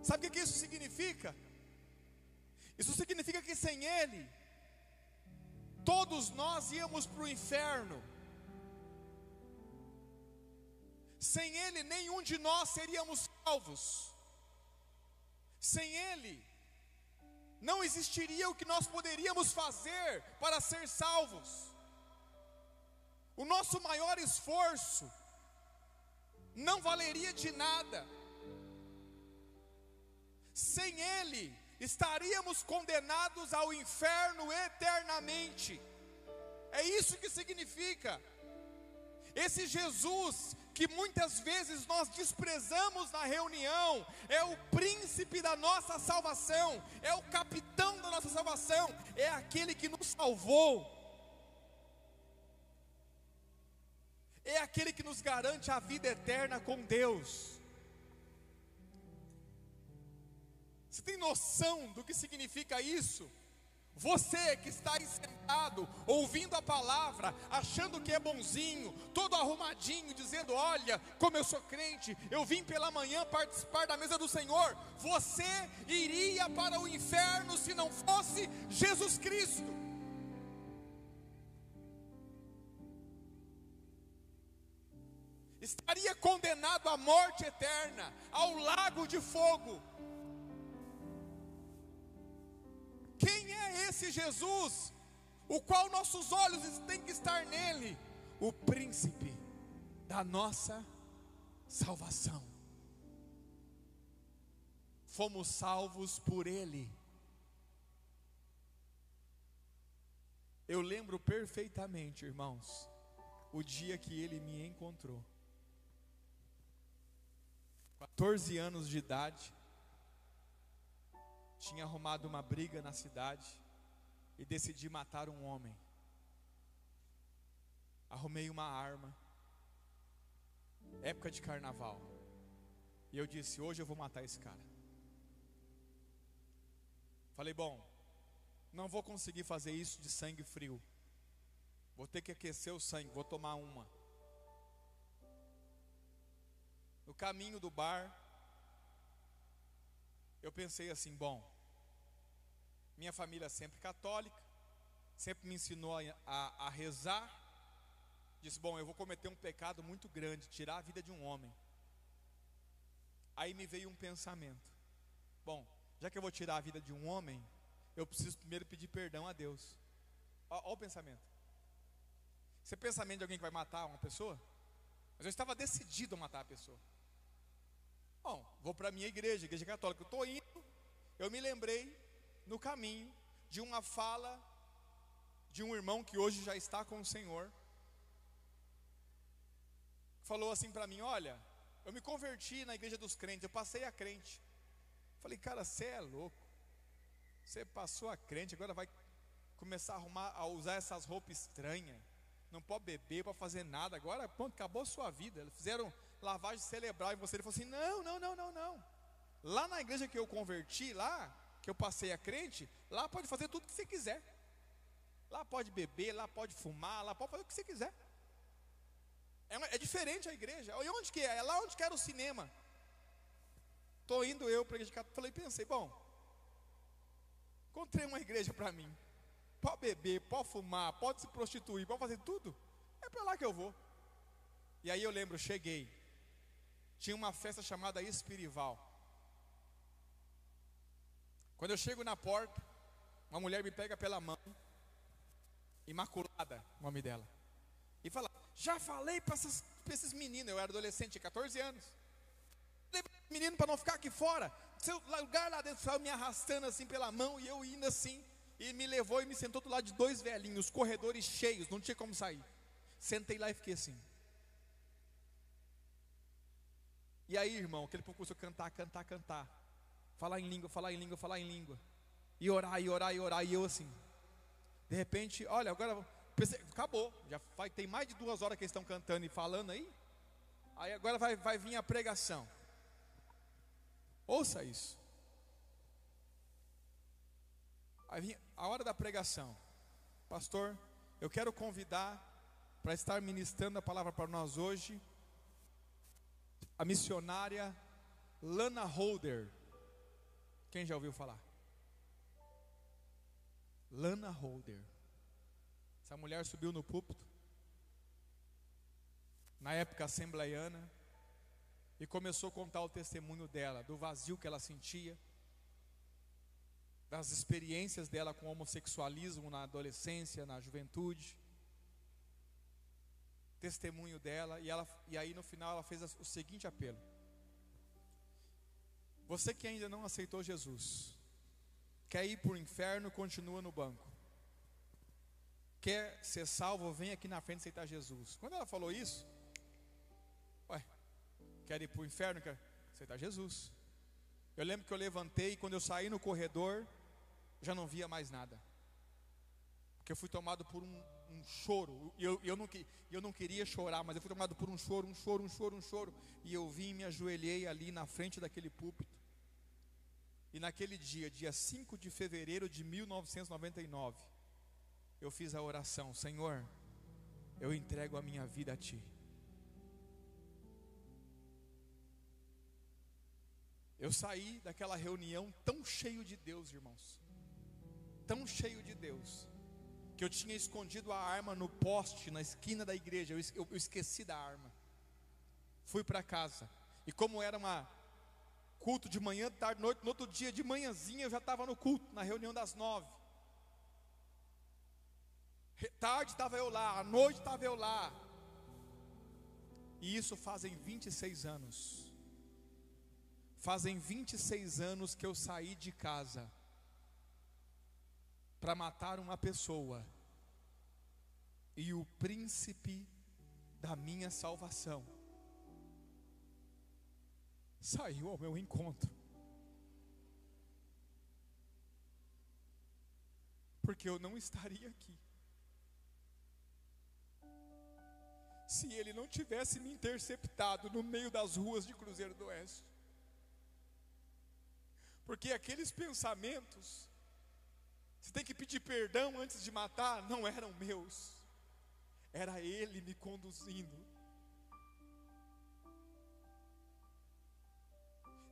Sabe o que isso significa? Isso significa que sem Ele, todos nós íamos para o inferno. Sem Ele, nenhum de nós seríamos salvos. Sem Ele, não existiria o que nós poderíamos fazer para ser salvos. O nosso maior esforço não valeria de nada. Sem Ele, estaríamos condenados ao inferno eternamente. É isso que significa. Esse Jesus que muitas vezes nós desprezamos na reunião, é o príncipe da nossa salvação, é o capitão da nossa salvação, é aquele que nos salvou, é aquele que nos garante a vida eterna com Deus. Você tem noção do que significa isso? Você que está aí sentado, ouvindo a palavra, achando que é bonzinho, todo arrumadinho, dizendo: olha, como eu sou crente, eu vim pela manhã participar da mesa do Senhor. Você iria para o inferno se não fosse Jesus Cristo. condenado à morte eterna, ao lago de fogo. Quem é esse Jesus, o qual nossos olhos têm que estar nele? O príncipe da nossa salvação. Fomos salvos por ele. Eu lembro perfeitamente, irmãos, o dia que ele me encontrou. 14 anos de idade, tinha arrumado uma briga na cidade e decidi matar um homem. Arrumei uma arma, época de carnaval, e eu disse: hoje eu vou matar esse cara. Falei: bom, não vou conseguir fazer isso de sangue frio, vou ter que aquecer o sangue, vou tomar uma. No caminho do bar, eu pensei assim: bom, minha família é sempre católica, sempre me ensinou a rezar. Disse: bom, eu vou cometer um pecado muito grande, tirar a vida de um homem. Aí me veio um pensamento: bom, já que eu vou tirar a vida de um homem, eu preciso primeiro pedir perdão a Deus. Olha o pensamento. Esse é pensamento de alguém que vai matar uma pessoa? Mas eu estava decidido a matar a pessoa. Bom, vou para a minha igreja, igreja católica. Eu estou indo, eu me lembrei no caminho de uma fala de um irmão que hoje já está com o Senhor. Falou assim para mim: olha, eu me converti na igreja dos crentes, eu passei a crente. Falei: cara, você é louco, você passou a crente, agora vai começar a usar essas roupas estranhas, não pode beber, não pode fazer nada, agora pronto, acabou a sua vida. Eles fizeram lavagem cerebral em você. Ele falou assim: não, lá na igreja que eu converti, lá que eu passei a crente, lá pode fazer tudo que você quiser, lá pode beber, lá pode fumar, lá pode fazer o que você quiser. É diferente a igreja. E onde que é? É lá onde que era o cinema. Estou indo eu para a igreja católica. Pensei: bom, encontrei uma igreja para mim. Pode beber, pode fumar, pode se prostituir, pode fazer tudo. É para lá que eu vou. E aí eu lembro, cheguei. Tinha uma festa chamada Espirival. Quando eu chego na porta, uma mulher me pega pela mão, Imaculada, o nome dela, e fala: já falei para esses meninos. Eu era adolescente, tinha 14 anos. Menino, para não ficar aqui fora, seu lugar lá dentro. Saiu me arrastando assim pela mão, e eu indo assim, e me levou e me sentou do lado de dois velhinhos, corredores cheios, não tinha como sair. Sentei lá e fiquei assim. E aí, irmão, aquele povo começou a cantar, falar em língua, e orar, e eu assim. De repente, olha, agora pensei, acabou, tem mais de 2 horas que eles estão cantando e falando aí. Aí agora vai vir a pregação. Ouça isso. Aí vinha a hora da pregação. Pastor, eu quero convidar para estar ministrando a palavra para nós hoje a missionária Lana Holder. Quem já ouviu falar? Lana Holder. Essa mulher subiu no púlpito, na época assembleiana, e começou a contar o testemunho dela, do vazio que ela sentia, das experiências dela com homossexualismo na adolescência, na juventude. Testemunho dela, e aí no final ela fez o seguinte apelo: você que ainda não aceitou Jesus, quer ir para o inferno, continua no banco. Quer ser salvo, vem aqui na frente aceitar Jesus. Quando ela falou isso, quer ir para o inferno, quer aceitar Jesus. Eu lembro que eu levantei, e quando eu saí no corredor, já não via mais nada, porque eu fui tomado por um choro. Eu não queria chorar, mas eu fui tomado por um choro. E eu vim e me ajoelhei ali na frente daquele púlpito. E naquele dia 5 de fevereiro de 1999, eu fiz a oração: Senhor, eu entrego a minha vida a Ti. Eu saí daquela reunião tão cheio de Deus, irmãos, tão cheio de Deus, que eu tinha escondido a arma no poste, na esquina da igreja. Eu esqueci da arma. fui para casa. E como era uma culto de manhã, tarde, noite, no outro dia de manhãzinha eu já estava no culto, na reunião das 9. Tarde estava eu lá, à noite estava eu lá. E isso fazem 26 anos. Fazem 26 anos que eu saí de casa para matar uma pessoa. E o príncipe da minha salvação saiu ao meu encontro. Porque eu não estaria aqui se ele não tivesse me interceptado no meio das ruas de Cruzeiro do Oeste. Porque aqueles pensamentos, você tem que pedir perdão antes de matar, não eram meus. Era ele me conduzindo.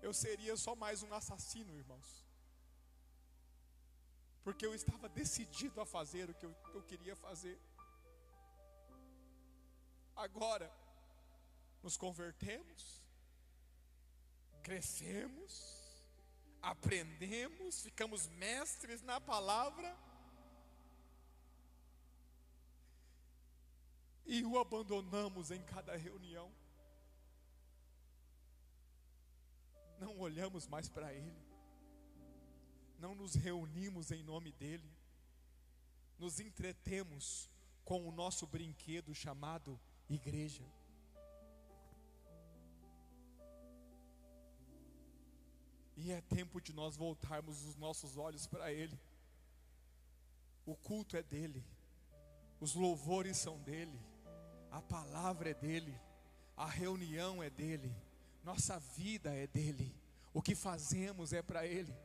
Eu seria só mais um assassino, irmãos. Porque eu estava decidido a fazer o que eu queria fazer. Agora, nos convertemos, crescemos, aprendemos, ficamos mestres na palavra e o abandonamos em cada reunião. Não olhamos mais para Ele, não nos reunimos em nome dEle, nos entretemos com o nosso brinquedo chamado igreja. E é tempo de nós voltarmos os nossos olhos para Ele. O culto é dEle, os louvores são dEle, a palavra é dEle, a reunião é dEle, nossa vida é dEle, o que fazemos é para Ele.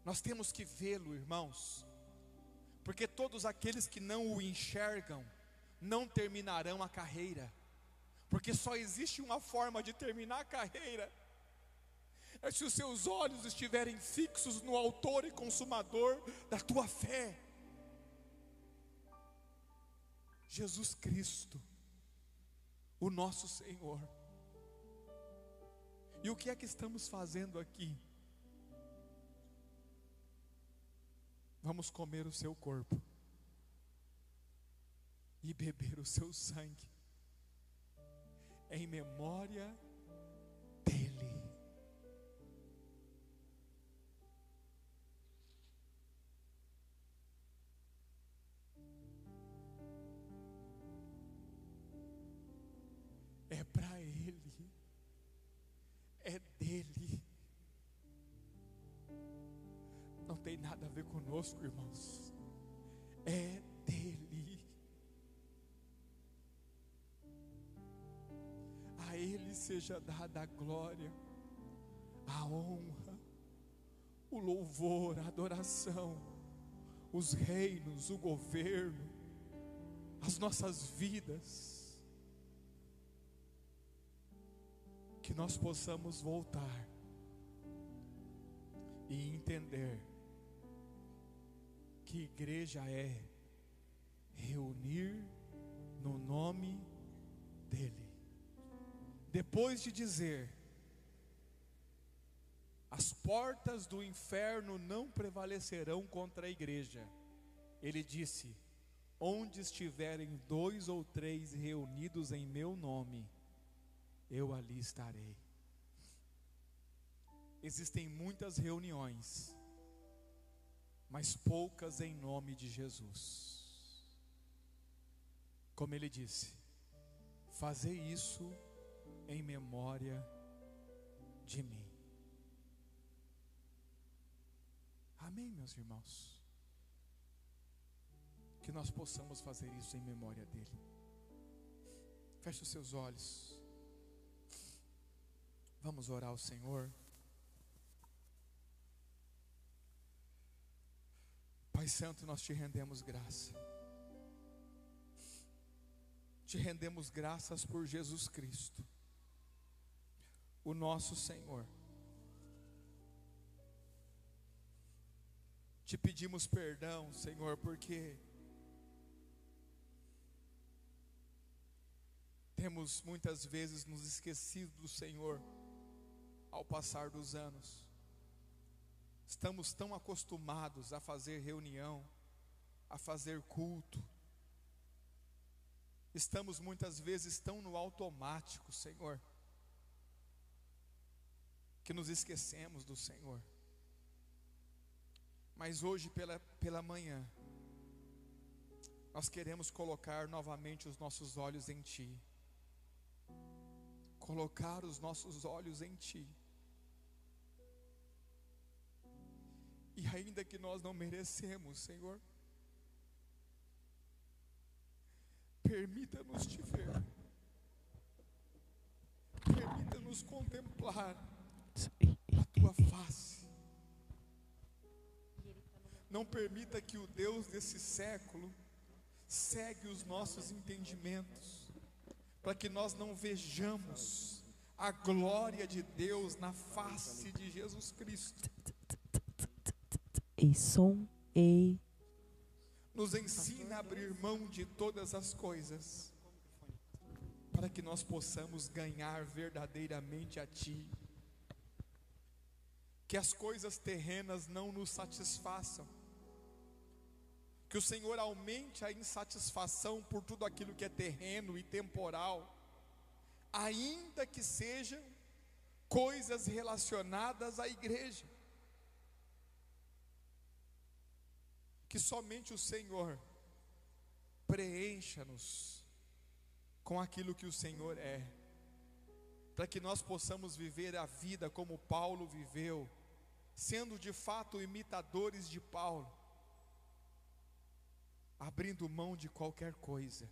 Nós temos que vê-lo, irmãos, porque todos aqueles que não o enxergam não terminarão a carreira, porque só existe uma forma de terminar a carreira, é se os seus olhos estiverem fixos no autor e consumador da tua fé, Jesus Cristo, o nosso Senhor. E o que é que estamos fazendo aqui? Vamos comer o seu corpo e beber o seu sangue em memória dele. É para ele, é dele. Não tem nada a ver conosco, irmãos. É dele. A ele seja dada a glória, a honra, o louvor, a adoração, os reinos, o governo, as nossas vidas. Que nós possamos voltar e entender que igreja é reunir no nome dele. Depois de dizer: as portas do inferno não prevalecerão contra a igreja, ele disse: onde estiverem 2 ou 3 reunidos em meu nome, eu ali estarei. Existem muitas reuniões, mas poucas em nome de Jesus. Como ele disse: fazei isso em memória de mim. Amém, meus irmãos? Que nós possamos fazer isso em memória dele. Feche os seus olhos. Vamos orar ao Senhor. Pai Santo, nós te rendemos graça. Te rendemos graças por Jesus Cristo, o nosso Senhor. Te pedimos perdão, Senhor, porque Temos muitas vezes nos esquecido do Senhor ao passar dos anos. Estamos tão acostumados a fazer reunião, a fazer culto. Estamos muitas vezes tão no automático, Senhor, que nos esquecemos do Senhor. Mas hoje pela manhã, nós queremos colocar novamente os nossos olhos em Ti. Colocar os nossos olhos em Ti. E ainda que nós não merecemos, Senhor, permita-nos Te ver. Permita-nos contemplar a Tua face. Não permita que o Deus desse século cegue os nossos entendimentos, para que nós não vejamos a glória de Deus na face de Jesus Cristo. Nos ensina a abrir mão de todas as coisas, para que nós possamos ganhar verdadeiramente a Ti. Que as coisas terrenas não nos satisfaçam, que o Senhor aumente a insatisfação por tudo aquilo que é terreno e temporal, ainda que sejam coisas relacionadas à igreja. Que somente o Senhor preencha-nos com aquilo que o Senhor é, para que nós possamos viver a vida como Paulo viveu, sendo de fato imitadores de Paulo, abrindo mão de qualquer coisa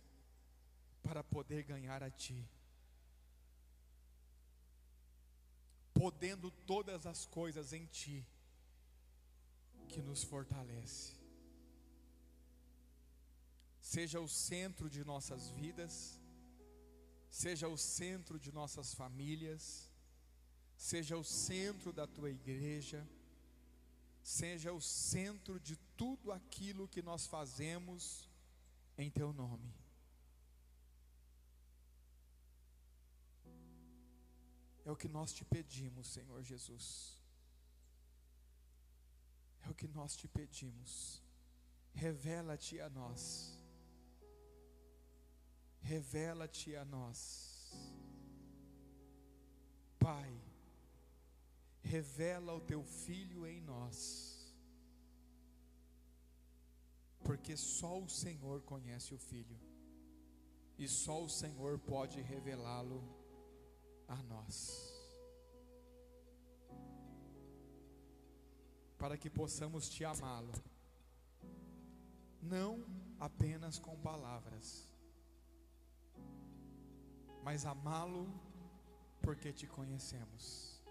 para poder ganhar a Ti, podendo todas as coisas em Ti que nos fortalece. Seja o centro de nossas vidas, seja o centro de nossas famílias, seja o centro da Tua igreja, seja o centro de tudo aquilo que nós fazemos em Teu nome. É o que nós Te pedimos, Senhor Jesus. É o que nós Te pedimos. Revela-te a nós. Revela-te a nós, Pai. Revela o Teu Filho em nós, porque só o Senhor conhece o Filho, e só o Senhor pode revelá-lo a nós, para que possamos Te amá-lo, não apenas com palavras, mas amá-lo porque Te conhecemos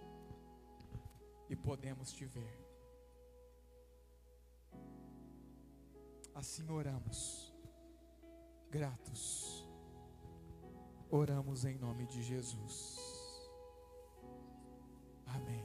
e podemos Te ver. Assim oramos, gratos, oramos em nome de Jesus. Amém.